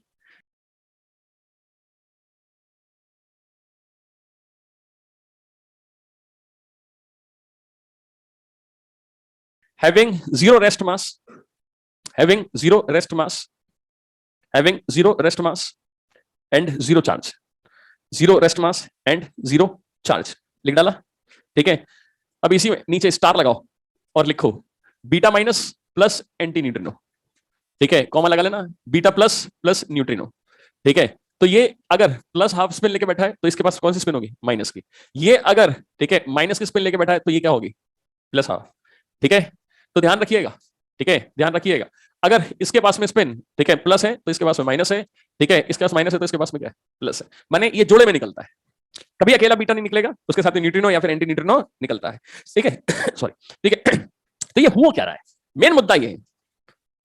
having zero rest mass, having zero rest mass, having zero rest mass and zero charge, zero rest mass and zero charge लिख डाला, ठीक है। अब इसी में नीचे स्टार लगाओ और लिखो beta minus plus anti neutrino, ठीक है, कॉमा लगा लेना, बीटा प्लस प्लस न्यूट्रिनो, ठीक है। तो ये अगर प्लस हाफ स्पिन लेके बैठा है तो इसके पास कौन सी स्पिन होगी, माइनस की। ये अगर, ठीक है, माइनस की स्पिन लेके बैठा है तो ये क्या होगी, प्लस हाफ, ठीक है। तो ध्यान रखिएगा, ठीक है, ध्यान रखिएगा, अगर इसके पास में स्पिन, ठीक है, प्लस है तो इसके पास में माइनस है, ठीक है, इसके पास माइनस है तो इसके पास में क्या है, प्लस है, माने ये जोड़े में निकलता है, कभी अकेला बीटा नहीं निकलेगा, उसके साथ न्यूट्रिनो या फिर एंटी न्यूट्रिनो निकलता है, ठीक है। सॉरी, ठीक है। तो ये हो क्या रहा है, मेन मुद्दा ये है,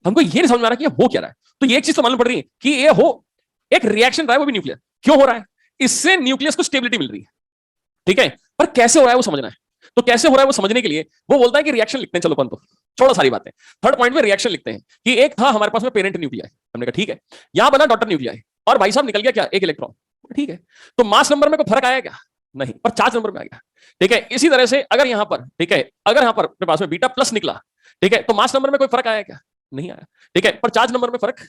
हमको ये नहीं समझ में आ रहा कि ये हो क्या रहा है। तो ये एक चीज तो मालूम पड़ रही है कि ये हो एक रिएक्शन रहा है, वो भी न्यूक्लियर, क्यों हो रहा है, इससे न्यूक्लियस को स्टेबिलिटी मिल रही है, ठीक है, पर कैसे हो रहा है वो समझना है। तो कैसे हो रहा है वो समझने के लिए वो बोलता है कि रिएक्शन लिखते हैं, चलो अपन तो छोड़ो सारी बातें, थर्ड पॉइंट में रिएक्शन लिखते हैं कि एक था हमारे पास में पेरेंट न्यूक्लियाई, हमने कहा ठीक है, यहां बना डॉटर न्यूक्लियाई और भाई साहब निकल गया क्या, एक इलेक्ट्रॉन, ठीक है। तो मास नंबर में कोई फर्क आया क्या, नहीं, पर चार्ज नंबर में आ गया, ठीक है। इसी तरह से अगर यहां पर, ठीक है, अगर यहां पर अपने पास में बीटा प्लस निकला, ठीक है, तो मास नंबर में कोई फर्क आया क्या, नहीं आया, ठीक है, पर चार्ज नंबर में फर्क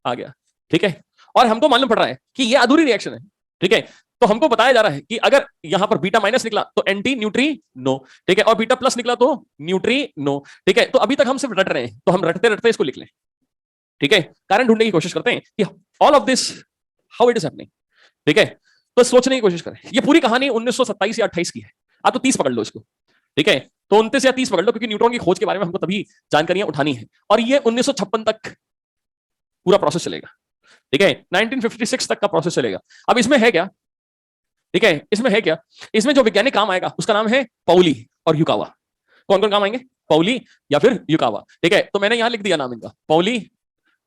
आ गया, ठीक है। और हमको मालूम पड़ रहा है कि ये अधूरी रिएक्शन है, ठीक है। तो हमको बताया जा रहा है कि अगर यहां पर बीटा माइनस निकला तो एंटी न्यूट्री नो, ठीक है, और बीटा प्लस निकला तो न्यूट्री नो, ठीक है। तो अभी तक हम सिर्फ रट रहे हैं, तो हम रटते रटते इसको लिख लें, ठीक है, कारण ढूंढने की कोशिश करते हैं कि all of this how it is happening, ठीक है। तो सोचने की कोशिश करें, ये पूरी कहानी 1927 या 28 की है, आप तो 30 पकड़ लो इसको, ठीक है, तो 29 या 30 पकड़ लो, क्योंकि न्यूट्रॉन की खोज के बारे में हमको तभी जानकारियां उठानी है, और ये 1956 तक पूरा प्रोसेस चलेगा, ठीक है, 1956 तक का प्रोसेस चलेगा। अब इसमें है क्या, ठीक है, इसमें है क्या, इसमें जो वैज्ञानिक काम आएगा उसका नाम है पाउली और युकावा। कौन कौन काम आएंगे, पाउली या फिर युकावा, ठीक है। तो मैंने यहां लिख दिया नाम इनका, पाउली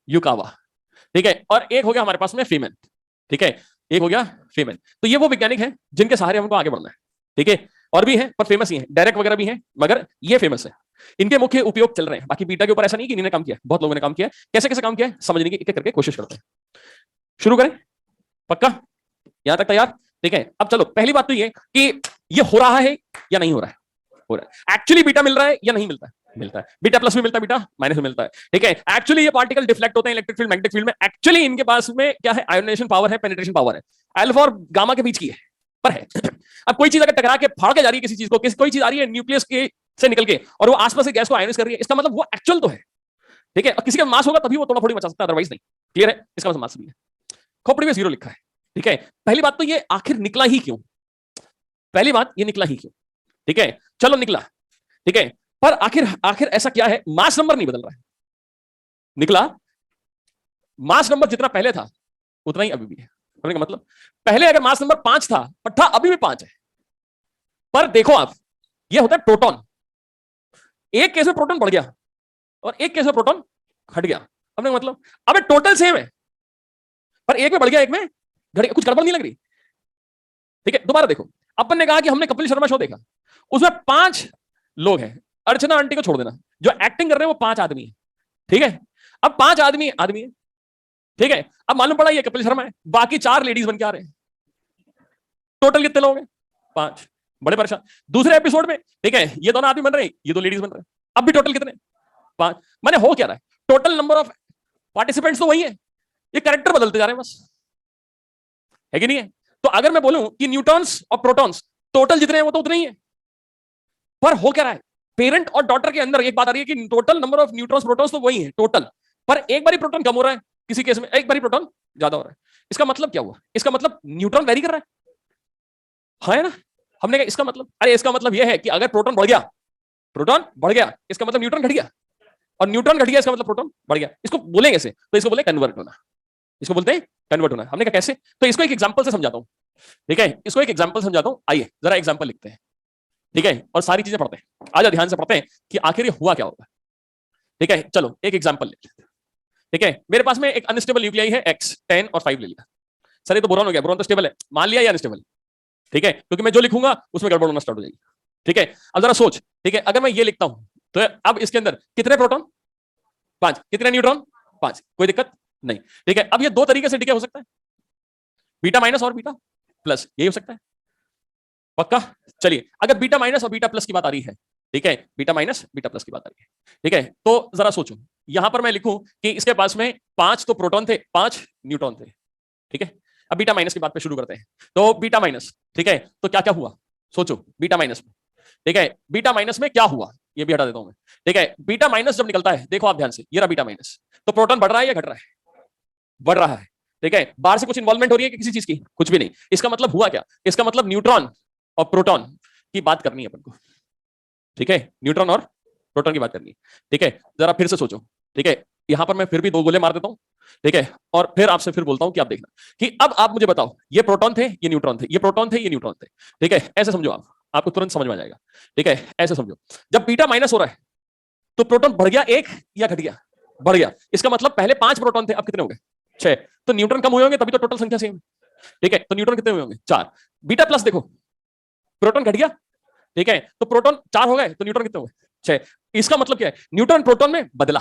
युकावा, ठीक है। और एक हो गया हमारे पास में फीमेन, ठीक है, एक हो गया फीमेन। तो ये वो वैज्ञानिक हैं जिनके सहारे हमको आगे बढ़ना है, ठीक है। और भी है पर फेमस ही है, डायरेक्ट वगैरह भी है, मगर ये फेमस है, इनके मुख्य उपयोग चल रहे हैं। बाकी बीटा के ऊपर ऐसा नहीं कि इन्होंने काम किया, बहुत लोगों ने काम किया, कैसे कैसे काम किया है समझने की एक एक करके कोशिश करते हैं। शुरू करें, पक्का, यहां तक तैयार, ठीक है। अब चलो, पहली बात तो ये कि ये हो रहा है या नहीं हो रहा है, हो रहा है। एक्चुअली बीटा मिल रहा है या नहीं मिलता है, मिलता है, बीटा प्लस भी मिलता है, बीटा माइनस भी मिलता है, ठीक है। एक्चुअली ये पार्टिकल डिफ्लेक्ट होते हैं इलेक्ट्रिक फील्ड मैग्नेटिक फील्ड में, एक्चुअली इनके पास में क्या है, आयोनाइजेशन पावर है, पेनिट्रेशन पावर है, अल्फा और गामा के बीच की है, पर है। अब कोई चीज अगर टकरा के फाड़ के जा रही है किसी चीज को, कोई चीज आ रही है न्यूक्लियस के से निकल के और वो आसपास से गैस को आयोनाइज कर रही है, इसका मतलब वो एक्चुअल तो है, ठीक है। किसी का मास होगा तभी वो थोड़ा थोड़ी मचा सकता है, अदरवाइज नहीं, क्लियर है, इसका मतलब मास भी है। खोपड़ी में 0 लिखा है, ठीक है। पहली बात तो ये आखिर निकला ही क्यों, पहली बात ये निकला ही क्यों, ठीक है। चलो निकला, ठीक है, पर आखिर आखिर ऐसा क्या है, मास नंबर नहीं बदल रहा है, निकला, मास नंबर जितना पहले था उतना ही अभी भी है। समझने का मतलब, पहले अगर मास नंबर 5 था, पर था अभी भी 5 है, पर देखो आप, ये होता है प्रोटॉन, एक केस में प्रोटॉन बढ़ गया और एक केस में प्रोटॉन घट गया, अपने मतलब अब टोटल सेम है, पर एक में बढ़ गया एक में घट गया, कुछ गड़बड़ नहीं लग रही, ठीक है। दोबारा देखो, अपन ने कहा कि हमने कपिल शर्मा शो देखा, उसमें 5 लोग हैं, अर्चना आंटी को छोड़ देना, जो एक्टिंग कर रहे हैं वो 5 आदमी है, ठीक है। अब 5 आदमी आदमी है, ठीक है। अब मालूम पड़ा ये कपिल शर्मा है, बाकी 4 लेडीज बन के आ रहे हैं, टोटल कितने लोग हैं, 5, बड़े परेशान। दूसरे एपिसोड में, ठीक है, ये दोनों आदमी बन रहे हैं, ये 2 लेडीज बन रहे हैं, अब भी टोटल कितने, 5। मैंने हो क्या रहा है, टोटल नंबर ऑफ पार्टिसिपेंट्स तो वही है, ये कैरेक्टर बदलते जा रहे हैं बस, है कि नहीं है। तो अगर मैं बोलूं कि न्यूट्रॉन्स और प्रोटॉन्स टोटल जितने हैं वो तो उतने ही है, पर हो क्या रहा है, पेरेंट और डॉटर के अंदर एक बात आ रही है कि total number of neutrons protons तो वही है टोटल, पर एक बारी प्रोटॉन कम हो रहा है, किसी केस में एक बारी प्रोटॉन ज्यादा हो रहा है। इसका मतलब क्या हुआ, इसका मतलब न्यूट्रॉन वेरी कर रहा है, हाँ है ना। हमने कहा इसका मतलब, अरे इसका मतलब यह है कि अगर प्रोटॉन बढ़ गया, प्रोटॉन बढ़ गया, इसका मतलब न्यूट्रॉन घट गया, और न्यूट्रॉन घट गया इसका मतलब प्रोटॉन बढ़ गया। इसको बोलेंगे कैसे, तो इसको बोले कन्वर्ट होना, इसको बोलते हैं कन्वर्ट होना। हमने कहा कैसे, तो इसको एक एग्जांपल से समझाता हूं, ठीक है, इसको एक एग्जांपल समझाता हूं। आइए जरा एग्जांपल लिखते हैं, ठीक है, और सारी चीजें पढ़ते हैं, आजा ध्यान से पढ़ते हैं कि आखिर ये हुआ क्या होगा, ठीक है। चलो एक एग्जांपल ले लेते हैं, ठीक है। मेरे पास में एक अनस्टेबल न्यूक्लियाई है x 10 और 5 ले लिया, सर ये तो बोरॉन हो गया, बोरॉन तो स्टेबल है, मान लिया या अनस्टेबल, ठीक है, क्योंकि मैं जो लिखूंगा उसमें गड़बड़ होना स्टार्ट हो जाएगी, ठीक है। अब जरा सोच, ठीक है, अगर मैं ये लिखता हूं तो अब इसके अंदर कितने प्रोटॉन, 5, कितने न्यूट्रॉन, 5, कोई दिक्कत नहीं, ठीक है। अब ये 2 तरीके से डिके हो सकता है, बीटा माइनस और बीटा प्लस, यही हो सकता है, पक्का। चलिए अगर बीटा माइनस और बीटा प्लस की बात आ रही है ठीक है, बीटा माइनस बीटा प्लस की बात आ रही है। ठीक है, तो जरा सोचो, यहां पर मैं लिखूं कि इसके पास में 5 तो प्रोटॉन थे, 5 न्यूट्रॉन थे। ठीक है, अब बीटा माइनस की बात पे शुरू करते हैं। तो बीटा माइनस, ठीक है, तो क्या क्या हुआ, सोचो बीटा माइनस में। ठीक है, बीटा माइनस में क्या हुआ, ये भी हटा देता हूं मैं। ठीक है, बीटा माइनस जब निकलता है, देखो आप ध्यान से, ये रहा बीटा माइनस, तो प्रोटॉन बढ़ रहा है या घट रहा है? बढ़ रहा है। ठीक है, बाहर से कुछ इन्वॉल्वमेंट हो रही है कि किसी चीज की? कुछ भी नहीं। इसका मतलब हुआ क्या? इसका मतलब न्यूट्रॉन और प्रोटॉन की बात करनी है अपन को। ठीक है, न्यूट्रॉन और प्रोटॉन की बात करनी है। ठीक है, जरा फिर से सोचो। ठीक है, यहां पर मैं फिर भी 2 गोले मार देता हूं। ठीक है, और फिर आपसे फिर बोलता हूं कि आप देखना कि अब आप मुझे बताओ, ये प्रोटॉन थे, ये न्यूट्रॉन थे, ये प्रोटॉन थे, ये न्यूट्रॉन थे। ठीक है, ऐसे समझो आप, आपको तुरंत समझ में आ जाएगा। ठीक है, ऐसे समझो, जब बीटा माइनस हो रहा है तो प्रोटॉन बढ़ गया एक या घट गया? बढ़ गया। इसका मतलब पहले 5 प्रोटॉन थे, अब कितने हो गए? 6। तो न्यूट्रॉन कम हुए होंगे, तभी तो टोटल संख्या सेम। ठीक है, तो न्यूट्रॉन कितने हुए होंगे? 4। बीटा प्लस देखो, प्रोटॉन घट गया। ठीक है, तो प्रोटॉन 4 हो गए, तो न्यूट्रॉन कितने हुए? 6। इसका मतलब क्या है? न्यूट्रॉन प्रोटॉन में बदला,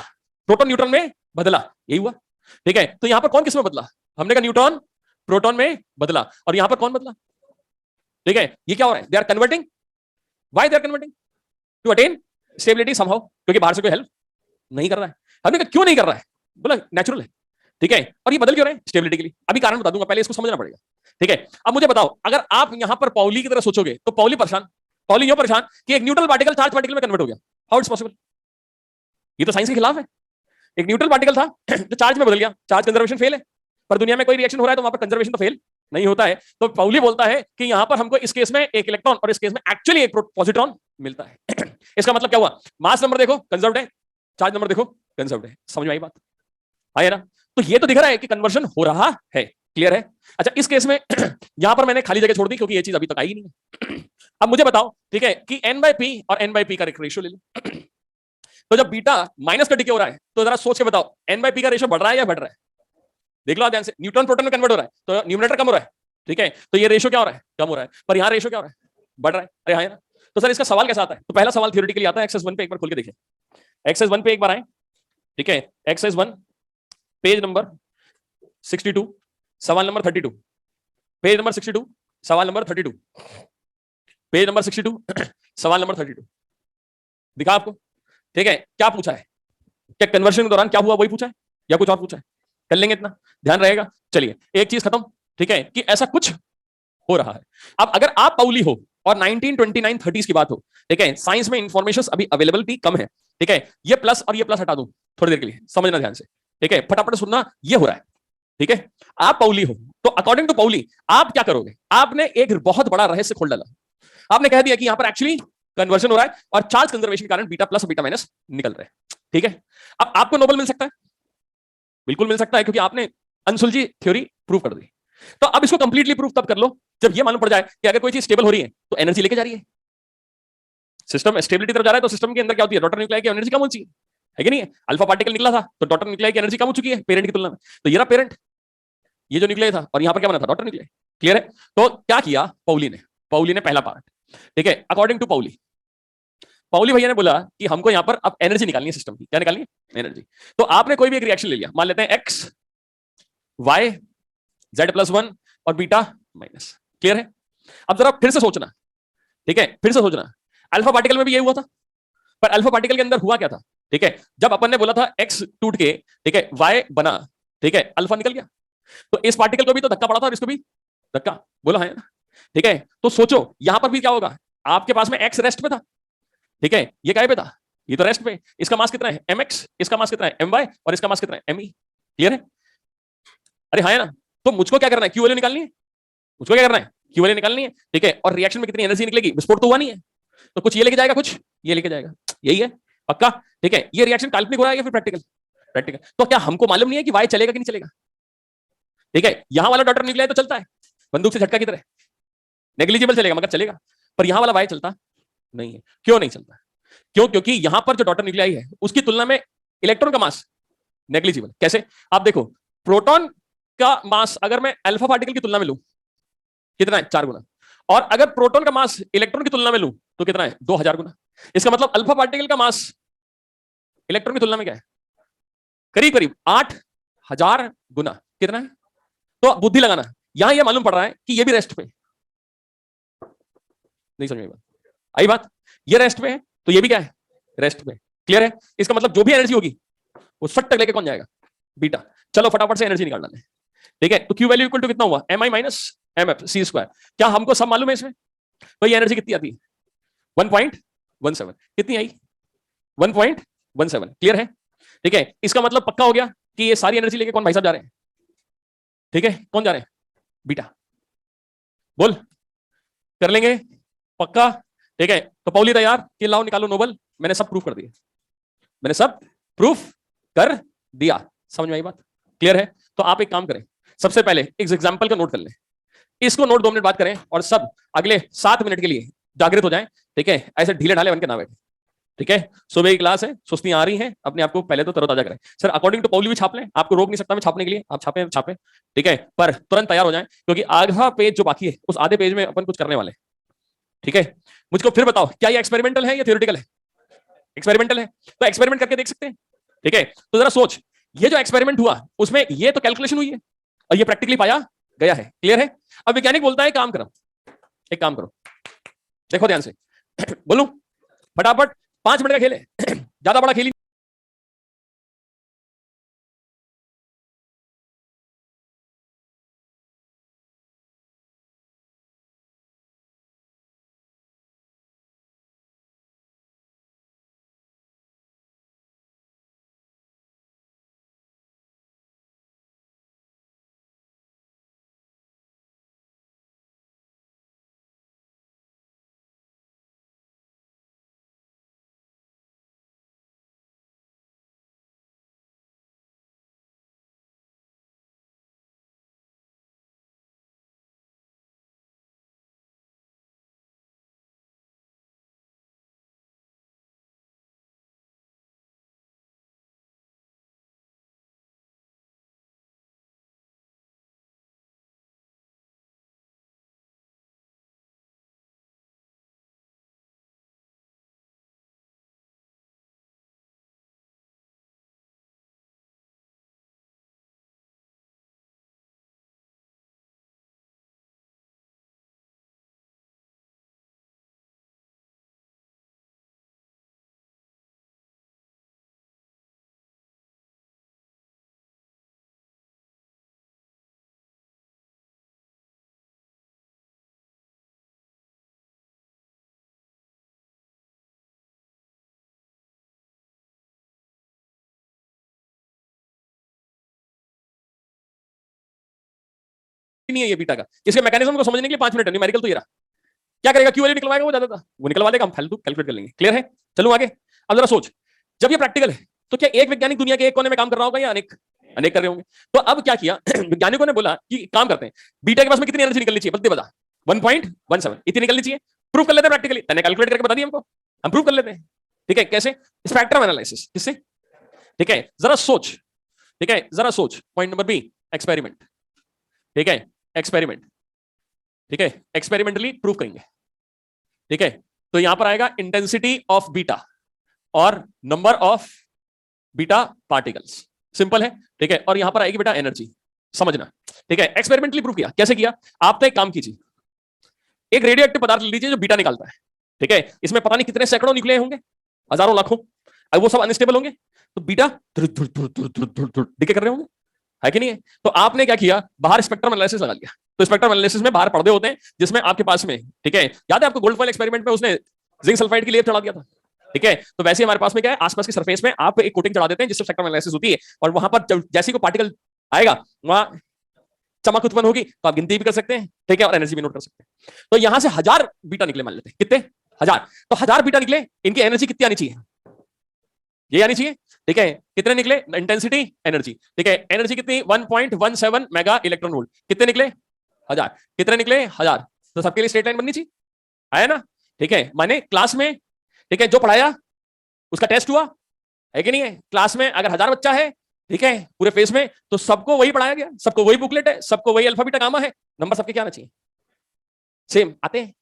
प्रोटॉन न्यूट्रॉन में बदला, यही हुआ। ठीक है, तो यहां पर कौन किसमें बदला? हमने कहा न्यूट्रॉन प्रोटॉन में बदला, और यहां पर कौन बदला? ठीक है, ये क्या हो रहा है? They are converting. Why they are converting? To attain stability somehow, क्योंकि बाहर से कोई हेल्प नहीं कर रहा है। हमने कहा क्यों नहीं कर रहा है? बोला नेचुरल है। ठीक है, और ये बदल क्यों रहे हैं? स्टेबिलिटी के लिए। अभी कारण बता दूंगा, पहले इसको समझना पड़ेगा। ठीक है, अब मुझे बताओ, अगर आप यहां पर पाउली की तरह सोचोगे तो पाउली परेशान, पाउली क्यों परेशान कि एक न्यूट्रल पार्टिकल चार्ज पार्टिकल में कन्वर्ट हो गया। How it's possible? ये तो साइंस के खिलाफ है। एक न्यूट्रल पार्टिकल था जो चार्ज में बदल गया, चार्ज कंजर्वेशन फेल है। पर दुनिया में कोई रिएक्शन हो रहा है तो वहां पर कंजर्वेशन तो फेल नहीं होता है। तो पाउली बोलता है कि यहां पर हमको इस केस में एक इलेक्ट्रॉन और इस केस में एक्चुअली एक पॉजिट्रॉन मिलता है। इसका मतलब क्या हुआ? मास नंबर देखो कंजर्व्ड है, चार्ज नंबर देखो कंजर्व्ड है। समझ में आई बात? है ना? तो ये तो दिख रहा है कि कन्वर्शन हो रहा है। क्लियर है? अच्छा, इस केस में यहां पर मैंने खाली जगह छोड़ दी क्योंकि ये चीज अभी तक आई नहीं है। अब मुझे बताओ, ठीक है, कि एन बाई पी और एन बाई पी का एक रेशियो ले लो। तो जब बीटा माइनस का डिके हो रहा है तो जरा सोच के बताओ, एन बाई पी का रेशियो बढ़ रहा है या बढ़ रहा है? देख लो ध्यान से, न्यूट्रॉन प्रोटॉन में कन्वर्ट हो रहा है तो न्यूमरेटर कम हो रहा है। ठीक है, तो ये रेशियो क्या हो रहा है? कम हो रहा है। पर यहां रेशियो क्या हो रहा है? बढ़ रहा है। अरे हाँ, है ना? तो सर इसका सवाल कैसा आता है? तो पहला सवाल थ्योरेटिकली आता है एक्सरसाइज 1 पे, एक बार खोल के देखिए। एक्सरसाइज 1 पे एक बार आए। ठीक है, एक्सरसाइज 1 पेज नंबर 62 सवाल नंबर 32, पेज नंबर 62 सवाल नंबर 32, पेज नंबर 62 सवाल नंबर 32 दिखा आपको। ठीक है, क्या पूछा है? क्या कन्वर्शन के दौरान क्या हुआ वही पूछा है या कुछ और पूछा है? कर लेंगे, इतना ध्यान रहेगा। चलिए, एक चीज खत्म। ठीक है, कि ऐसा कुछ हो रहा है। अब अगर आप पाउली हो और 1929-30s की बात हो, ठीक है, साइंस में इंफॉर्मेशन अभी अवेलेबिलिटी कम है। ठीक है, ये प्लस और ये प्लस हटा दूं थोड़ी देर के लिए, समझना ध्यान से। ठीक है, फटाफट सुनना, ये हो रहा है। ठीक है, आप पाउली हो तो अकॉर्डिंग टू पाउली आप क्या करोगे? आपने एक बहुत बड़ा रहस्य खोल डाला। आपने कह दिया कि यहां पर एक्चुअली कन्वर्जन हो रहा है और चार्ज कंजर्वेशन के कारण बीटा प्लस और बीटा माइनस निकल रहे हैं। ठीक है, अब आपको नोबेल मिल सकता है, बिल्कुल मिल सकता है, क्योंकि आपने अनसुलझी थ्योरी प्रूव कर दी। तो अब इसको कंप्लीटली प्रूव तब कर लो जब ये मालूम पड़ जाए कि अगर कोई चीज स्टेबल हो रही है तो एनर्जी लेके जा रही है। सिस्टम स्टेबिलिटी तरफ जा रहा है तो सिस्टम के अंदर क्या होती है? डॉटर न्यूक्लियाई की एनर्जी कम होती है कि नहीं है? अल्फा पार्टिकल निकला था तो डॉटर न्यूक्लियाई की एनर्जी कम हो चुकी है पेरेंट की तुलना में। तो ये रहा पेरेंट, ये जो न्यूक्लियाई था, और यहां पर क्या बना था? Daughter nuclei. क्लियर है? तो क्या किया पाउली ने? पाउली ने पहला पार्ट, ठीक है, अकॉर्डिंग टू पाउली, पाउली भैया ने बोला कि हमको यहां पर अब एनर्जी निकालनी है सिस्टम की। क्या निकालनी है? एनर्जी। तो आपने कोई भी एक रिएक्शन ले लिया, मान लेते हैं एक्स वाई जेड प्लस 1 और बीटा माइनस। क्लियर है? अब जरा फिर से सोचना, ठीक है, फिर से सोचना, अल्फा पार्टिकल में भी ये हुआ था, पर अल्फा पार्टिकल के अंदर हुआ क्या था? ठीक है, जब अपन ने बोला था एक्स टूट के, ठीक है, वाई बना, ठीक है, अल्फा निकल गया। तो इस पार्टिकल को भी तो धक्का पड़ा था और इसको भी धक्का, बोला है ना? ठीक है, तो सोचो यहां पर भी क्या होगा? आपके पास में एक्स रेस्ट पे था, ठीक है, ये काय पे था? ये तो रेस्ट पे। इसका मास कितना है? एम एक्स, इसका मास कितना है? एम वाई, और इसका मास कितना है? M E. क्लियर है? अरे हाँ है ना? तो मुझको क्या करना है? क्यू वैल्यू निकालनी है। मुझको क्या करना है? क्यू वैल्यू निकालनी है। ठीक है, और रिएक्शन में कितनी एनर्जी निकलेगी? विस्फोट तो हुआ नहीं है, तो कुछ ये लेके जाएगा, कुछ ये लेके जाएगा। यही है पक्का? ठीक है, ये रिएक्शन काल्पनिक हो रहा है या फिर प्रैक्टिकल? प्रैक्टिकल। तो क्या हमको मालूम नहीं है कि वाई चलेगा कि नहीं चलेगा? ठीक है, यहां वाला डॉटर निकला है तो चलता है बंदूक से झटका की तरह, नेग्लिजिबल चलेगा मगर चलेगा। पर यहां वाला वाई चलता नहीं है। क्यों नहीं चलता? क्यों? क्योंकि यहां पर जो डॉटर न्यूक्लियाई है उसकी तुलना में इलेक्ट्रॉन का मास नेग्लिजिबल। कैसे? आप देखो, प्रोटॉन का मास अगर मैं अल्फा पार्टिकल की तुलना में लूं, कितना है? 4 गुना। और अगर प्रोटॉन का मास इलेक्ट्रॉन की तुलना में लूं तो कितना है? 2000 गुना। इसका मतलब अल्फा पार्टिकल का मास इलेक्ट्रॉन की तुलना में क्या है? करीब करीब 8000 गुना। कितना है? तो बुद्धि लगाना, यहां यह मालूम पड़ रहा है कि यह भी रेस्ट पे नहीं। समझ में आई बात? ये रेस्ट पे है तो ये भी क्या है, रेस्ट में। क्लियर है? इसका मतलब जो भी एनर्जी होगी वो सट तक लेके कौन जाएगा, बीटा। चलो फटाफट से एनर्जी निकाल डालें। ठीक है, तो क्यू वैल्यू इक्वल टू कितना हुआ, m i minus m f c square. क्या हमको सब मालूम है इसमें? तो ये एनर्जी कितनी आती है, 1.17। कितनी आई, 1.17। क्लियर है? ठीक है, इसका मतलब पक्का हो गया कि ये सारी एनर्जी लेके कौन भाई साहब जा रहे हैं? ठीक है, कौन जा रहे हैं, बीटा। बोल, कर लेंगे पक्का? ठीक है, तो पौली तैयार कि लाओ निकालो नोबल। मैंने सब प्रूफ कर दिया, मैंने सब प्रूफ कर दिया। समझ में आई बात? क्लियर है? तो आप एक काम करें, सबसे पहले इस एग्जांपल का नोट कर लें, इसको नोट 2 मिनट बात करें और सब अगले 7 मिनट के लिए जागृत हो जाएं। ठीक है, ऐसे ढीले ढाले बन के ना बैठे। ठीक है, सुबह की क्लास है, सुस्ती आ रही है, अपने आप को पहले तो तरोताजा करें। सर अकॉर्डिंग टू पौली भी छाप लें, आपको रोक नहीं सकता मैं छापने के लिए, आप छापे छापे। ठीक है, पर तुरंत तैयार हो जाएं क्योंकि आधा पेज जो बाकी है उस आधे पेज में अपन कुछ करने वाले। ठीक है, मुझको फिर बताओ क्या ये एक्सपेरिमेंटल है या थ्योरेटिकल है? एक्सपेरिमेंटल है, तो एक्सपेरिमेंट करके देख सकते हैं। ठीक है, तो जरा सोच, ये जो एक्सपेरिमेंट हुआ उसमें ये तो कैलकुलेशन हुई है और ये प्रैक्टिकली पाया गया है। क्लियर है? अब वैज्ञानिक बोलता है काम करो, एक काम करो, देखो ध्यान से बोलूं फटाफट, 5 मिनट का खेल है ज्यादा बड़ा खेल ही नहीं है ये बीटा का। इसके मैकेनिज्म को समझने के लिए 5 मिनट, न्यूमेरिकल तो ये रहा। क्या करेगा, क्यू वैल्यू निकलवाएगा वो, ज्यादा था वो निकलवा देगा, हम फालतू कैलकुलेट कर लेंगे। क्लियर है? चलो आगे। अब जरा सोच, जब ये प्रैक्टिकल है तो क्या एक वैज्ञानिक दुनिया के एक कोने में काम कर रहा होगा या अनेक अनेक कर रहे होंगे? तो अब क्या किया वैज्ञानिकों ने बोला कि काम करते हैं, बीटा के पास में कितनी एनर्जी निकलनी चाहिए, बता बता, 1.17 इतनी निकलनी चाहिए। प्रूफ कर लेते हैं प्रैक्टिकली, तूने कैलकुलेट करके बता दिया हमको, हम प्रूफ कर लेते हैं। ठीक है, कैसे, स्पेक्ट्रम एनालिसिस, किससे? ठीक है, जरा सोच। ठीक है, जरा सोच, पॉइंट नंबर बी, एक्सपेरिमेंट। ठीक है, एक्सपेरिमेंट। ठीक है, एक्सपेरिमेंटली प्रूव करेंगे। ठीक है, तो यहां पर आएगा इंटेंसिटी ऑफ बीटा और number of beta particles, simple है। ठीक है, और यहां पर आएगी बेटा एनर्जी, समझना। ठीक है, एक्सपेरिमेंटली प्रूव किया, कैसे किया? आप तो एक काम कीजिए, एक रेडियो एक्टिव पदार्थ ले लीजिए जो बीटा निकालता है। ठीक है, इसमें पता नहीं कितने सैकड़ों न्यूक्लियस होंगे, हजारों लाखों, अब वो सब अनस्टेबल होंगे, तो बीटा डिके कर रहे होंगे, है कि नहीं है? तो आपने क्या किया, बाहर स्पेक्ट्रम एनालिसिस लगा लिया। तो स्पेक्ट्रम एनालिसिस में बाहर पर्दे होते हैं जिसमें आपके पास में, ठीक है, याद है आपको गोल्ड फॉइल एक्सपेरिमेंट में उसने जिंक सल्फाइड की लेयर चढ़ा दिया था। ठीक है, तो वैसे हमारे पास में क्या है, आसपास की सरफेस में आप एक कोटिंग चढ़ा देते हैं जिससे स्पेक्ट्रम एनालिसिस होती है, और वहां पर जैसे को पार्टिकल आएगा वहां चमक उत्पन्न होगी, तो आप गिनती भी कर सकते हैं। ठीक है, और एनर्जी भी नोट कर सकते हैं। तो यहां से 1000 बीटा निकले, मान लेते हैं कितने, 1000। तो 1000 बीटा निकले, इनकी एनर्जी कितनी आनी चाहिए, ये आनी चाहिए। ठीक है, कितने निकले, इंटेंसिटी एनर्जी। ठीक है, एनर्जी कितनी, 1.17 मेगा इलेक्ट्रॉन वोल्ट। कितने निकले, 1000। कितने निकले, 1000। तो सबके लिए स्ट्रेट लाइन बननी चाहिए, आया ना? ठीक है, माने क्लास में, ठीक है, जो पढ़ाया उसका टेस्ट हुआ, है कि नहीं है? क्लास में अगर 1000 बच्चा है, ठीक है, पूरे फेस में, तो सबको वही पढ़ाया गया, सबको वही बुकलेट है, सबको वही अल्फा बीटा गामा है, नंबर सबके क्या आना चाहिए, सेम आते हैं।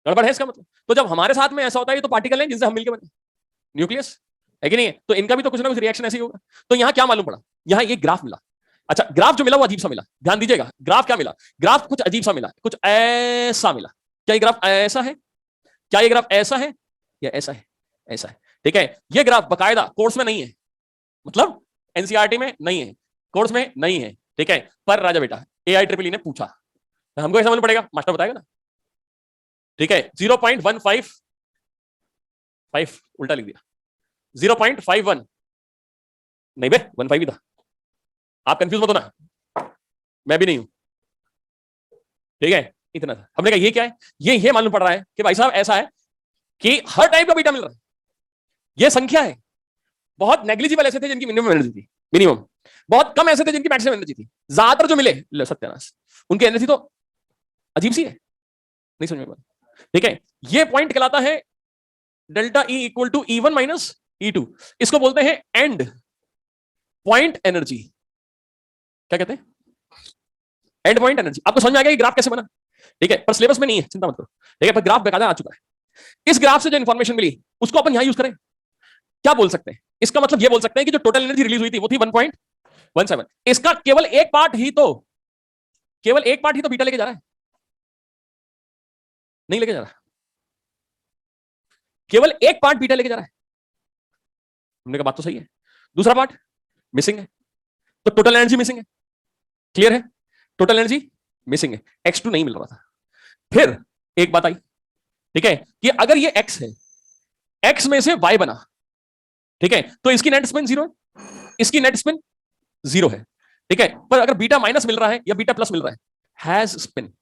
गड़बड़ है इसका मतलब? तो जब हमारे साथ में ऐसा होता है, तो पार्टिकल है जिनसे हम मिलकर बने, न्यूक्लियस, है कि नहीं है? तो इनका भी तो कुछ ना कुछ रिएक्शन ऐसे ही होगा। तो यहां क्या मालूम पड़ा, यहां ये ग्राफ मिला। अच्छा, ग्राफ जो मिला वो अजीब सा मिला, ध्यान दीजिएगा। ग्राफ क्या मिला, ग्राफ कुछ अजीब सा मिला, कुछ ऐसा मिला। क्या ये ग्राफ ऐसा है, क्या ये ग्राफ ऐसा है, या ऐसा है, ऐसा है, ठीक है। ये ग्राफ बकायदा कोर्स में नहीं है, मतलब एनसीईआरटी में नहीं है, कोर्स में नहीं है, ठीक है, पर राजा बेटा AIEEE ने पूछा, हमको ऐसा मालूम पड़ेगा, मास्टर बताएगा ना, ठीक है। 0.155 उल्टा लिख दिया, 0.51, नहीं बे 15 ही था, आप कंफ्यूज मत होना, मैं भी नहीं हूं, ठीक है, इतना था। हमने कहा ये क्या है, ये मालूम पड़ रहा है कि भाई साहब ऐसा है कि हर टाइप का बीटा मिल रहा है, ये संख्या है। बहुत नेग्लिजिबल ऐसे थे जिनकी मिनिमम एनर्जी थी, मिनिमम, बहुत कम ऐसे थे जिनकी मैक्सिमम एनर्जी थी, ज्यादातर जो मिले सत्यानाश, उनकी एनर्जी तो अजीब सी है, नहीं समझ में बात, ठीक है। ये पॉइंट कहलाता है delta E equal to E1 minus E2, इसको बोलते हैं एंड पॉइंट एनर्जी, क्या कहते हैं, एंड पॉइंट एनर्जी। आपको समझ में आ गया ये ग्राफ कैसे बना, ठीक है, पर सिलेबस में नहीं है, चिंता मत करो, ठीक है, पर ग्राफ बेकायदा आ चुका है। इस ग्राफ से जो इंफॉर्मेशन मिली उसको अपन यहां यूज करें, क्या बोल सकते हैं, इसका मतलब ये बोल सकते हैं कि जो टोटल एनर्जी रिलीज हुई थी वो थी 1.17, इसका केवल एक पार्ट ही तो, केवल एक पार्ट ही तो बीटा लेके जा रहा है, नहीं लेके जा रहा, केवल एक पार्ट बीटा लेके जा रहा है, हमने कहा बात तो सही है, दूसरा पार्ट मिसिंग है, तो टोटल एनर्जी मिसिंग है, क्लियर है, टोटल एनर्जी मिसिंग है, X2 नहीं मिल रहा था। फिर एक बात आई, ठीक है, कि अगर ये X है, X में से Y बना, ठीक है, तो इसकी नेट स्पिन 0 है, इसकी नेट स्पिन 0 है, ठीक है, पर अगर बीटा माइनस मिल रहा है या बीटा प्लस मिल रहा है, हैज स्पिन,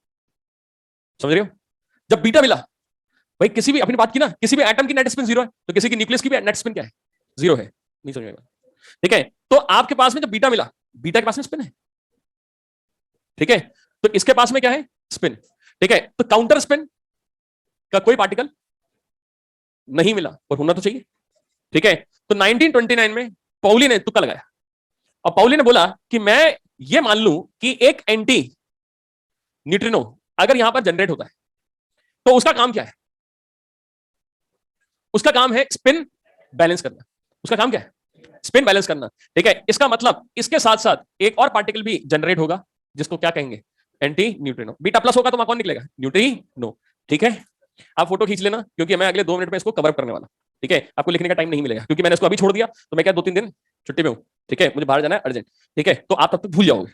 समझ रहे हो, जब बीटा मिला, भाई किसी भी, अपनी बात की ना, किसी भी एटम की नेट स्पिन 0 है, तो किसी की न्यूक्लियस की भी नेट स्पिन क्या है, 0 है, नहीं समझ में, ठीक है। तो आपके पास में जब बीटा मिला, बीटा के पास में स्पिन है, ठीक है, तो इसके पास में क्या है, स्पिन, ठीक है, तो काउंटर स्पिन का कोई पार्टिकल नहीं मिला, और होना तो चाहिए, ठीक है। तो 1929 में पाउली ने तुक्का लगाया, और पाउली ने बोला कि मैं ये मान लूं कि एक एंटी न्यूट्रिनो अगर यहां पर जनरेट होता है, तो उसका काम क्या है, उसका काम है स्पिन बैलेंस करना, उसका काम क्या है, स्पिन बैलेंस करना, ठीक है। इसका मतलब इसके साथ साथ एक और पार्टिकल भी जनरेट होगा, जिसको क्या कहेंगे, एंटी न्यूट्रिनो, बीटा प्लस होगा तो वहां कौन निकलेगा, न्यूट्रिनो, ठीक है। आप फोटो खींच लेना, क्योंकि मैं अगले 2 मिनट में इसको कवर करने वाला, ठीक है, आपको लिखने का टाइम नहीं मिलेगा, क्योंकि मैंने इसको अभी छोड़ दिया, तो मैं क्या 2-3 दिन छुट्टी में हूं, ठीक है, मुझे बाहर जाना है अर्जेंट, ठीक है, तो आप तब तक भूल जाओगे,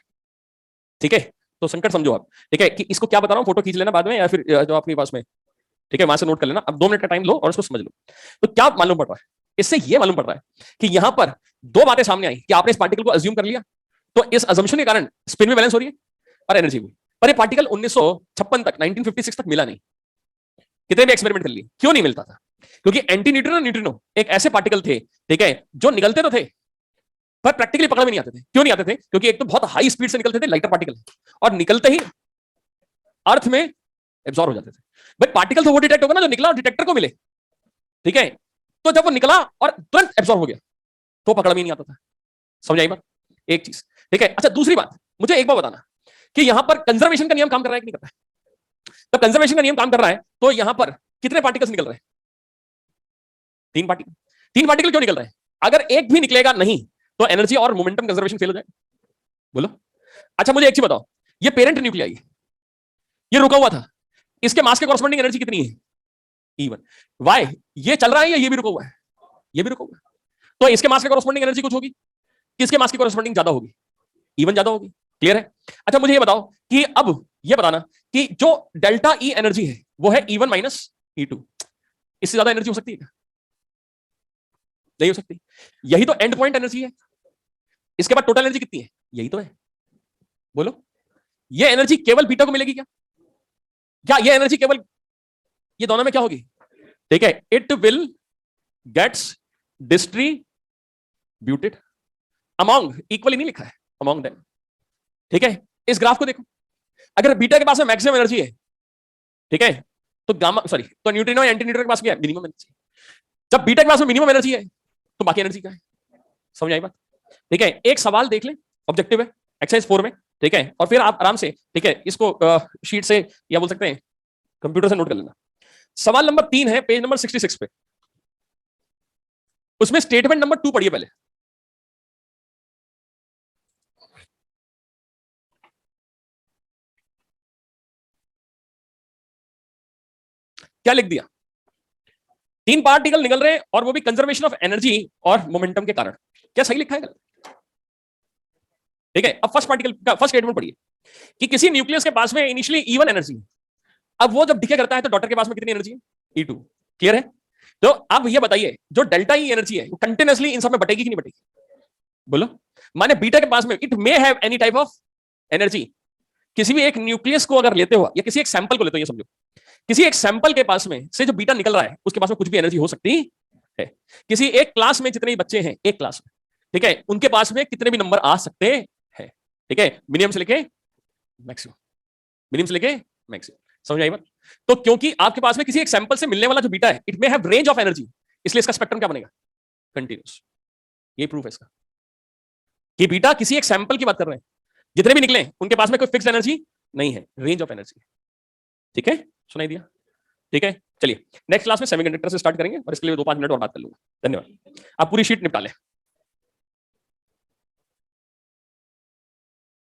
ठीक है, तो संकट समझो आप, ठीक है, कि इसको क्या बता रहा हूं, फोटो खींच लेना बाद में, या फिर जो आपके पास में, ठीक है, वहां से नोट कर लेना, अब 2 मिनट का टाइम लो और उसको समझ लो। तो क्या मालूम पड़ रहा है, इससे ये मालूम पड़ रहा है कि यहां पर दो बातें सामने आई, कि आपने इस पार्टिकल को अज्यूम कर लिया, तो इस अजम्पशन के कारण स्पिन में बैलेंस हो रही है और एनर्जी भी, पर ये पार्टिकल 1956 तक, 1956 तक मिला नहीं, कितने भी एक्सपेरिमेंट कर लिए, क्यों नहीं मिलता था, क्योंकि एंटी न्यूट्रिनो न्यूट्रिनो एक ऐसे पार्टिकल थे, ठीक है, जो निकलते तो थे पर प्रैक्टिकली पकड़ में नहीं आते थे, क्यों नहीं आते थे, क्योंकि एक तो बहुत हाई स्पीड से निकलते थे, लाइटर पार्टिकल, और निकलते ही अर्थ में एब्जॉर्ब हो जाते थे। भाई पार्टिकल तो वो डिटेक्ट होगा ना जो निकला और डिटेक्टर को मिले, ठीक है, तो जब वो निकला और तुरंत एब्जॉर्ब हो गया, तो पकड़ में नहीं आता था, समझ आई बात, एक चीज, ठीक है। अच्छा दूसरी बात, मुझे एक बार बताना कि यहां पर कंजर्वेशन का नियम काम कर रहा है कि नहीं कर रहा है, जब कंजर्वेशन का नियम काम कर रहा है तो यहां पर कितने पार्टिकल्स निकल रहे हैं, 3 पार्टिकल, 3 पार्टिकल क्यों निकल रहे हैं, अगर एक भी निकलेगा नहीं तो एनर्जी और मोमेंटम कंजर्वेशन फेल हो जाएगा, बोलो। अच्छा मुझे एक चीज बताओ, ये पेरेंट न्यूक्लियाई, ये रुका हुआ था, इसके मास के कॉरस्पॉन्डिंग एनर्जी कितनी है, E1, वाई ये चल रहा है या ये भी रुका हुआ है, ये भी रुका हुआ है, तो इसके मास के कॉरस्पॉन्डिंग एनर्जी कुछ होगी, किसके मास की कॉरस्पॉन्डिंग ज्यादा होगी, E1 ज्यादा होगी, क्लियर है। अच्छा मुझे ये बताओ कि अब ये बताना कि जो डेल्टा E एनर्जी है वो है E1 माइनस E2, इससे ज्यादा एनर्जी हो सकती है क्या, नहीं हो सकती, यही तो एंड पॉइंट एनर्जी है, इसके बाद टोटल एनर्जी कितनी है, यही तो है, बोलो। ये एनर्जी केवल बीटा को मिलेगी क्या, क्या ये एनर्जी केवल ये दोनों में क्या होगी, ठीक है, it will gets distributed among, equally नहीं लिखा है, अमॉन्ग देम, ठीक है। इस ग्राफ को देखो, अगर बीटा के पास में मैक्सिमम एनर्जी है, ठीक है, तो गामा सॉरी तो न्यूट्रिनो या एंटी न्यूट्रिनो के पास क्या है, मिनिमम एनर्जी, जब बीटा के पास में मिनिमम एनर्जी है तो बाकी एनर्जी क्या है, समझ आई बात, ठीक है। एक सवाल देख ले, ऑब्जेक्टिव है, एक्सरसाइज 4 में, ठीक है, और फिर आप आराम से, ठीक है, इसको शीट से या बोल सकते हैं कंप्यूटर से नोट कर लेना। सवाल नंबर 3 है पेज नंबर 66 पे, उसमें स्टेटमेंट नंबर 2 पढ़िए पहले, क्या लिख दिया 3 पार्टिकल निकल रहे हैं और वो भी कंजर्वेशन ऑफ एनर्जी और मोमेंटम के कारण। क्या सही लिखा है गलत? ठीक है, अब फर्स्ट पार्टिकल का फर्स्ट स्टेटमेंट पढ़िए कि किसी न्यूक्लियस के पास में इनिशियली E1 एनर्जी, अब वो जब डिके करता है तो डॉटर के पास में कितनी एनर्जी है? E2। क्लियर है? तो अब ये बताइए जो डेल्टा ई एनर्जी है वो कंटिन्यूअसली इन सब में बटेगी कि नहीं बटेगी? बोलो। माने बीटा के पास में it may have any type of energy. किसी भी एक न्यूक्लियस को अगर लेते हो या किसी एक सैंपल को लेते हो, ये समझो किसी एक सैंपल के पास में से जो बीटा निकल रहा है उसके पास में कुछ भी एनर्जी हो सकती है। किसी एक क्लास में जितने बच्चे हैं एक क्लास में, ठीक है, उनके पास में कितने भी नंबर आ सकते हैं। ठीक है, मिनिमम से लेके मैक्सिमम, मिनिमम से लेके मैक्सिमम। समझ आई बात? तो क्योंकि आपके पास में किसी एक सैंपल से मिलने वाला जो बीटा है it may have range of energy, इसलिए इसका स्पेक्ट्रम क्या बनेगा? कंटिन्यूस। ये प्रूफ है इसका कि बीटा किसी एक सैंपल की बात कर रहे हैं, जितने भी निकले उनके पास में कोई फिक्स एनर्जी नहीं है, रेंज ऑफ एनर्जी। ठीक है, सुनाई दिया? ठीक है, चलिए नेक्स्ट क्लास में सेमीकंडक्टर से स्टार्ट करेंगे और इसके लिए 2-5 मिनट और बात कर लूंगा। धन्यवाद। आप पूरी शीट निपटा लें।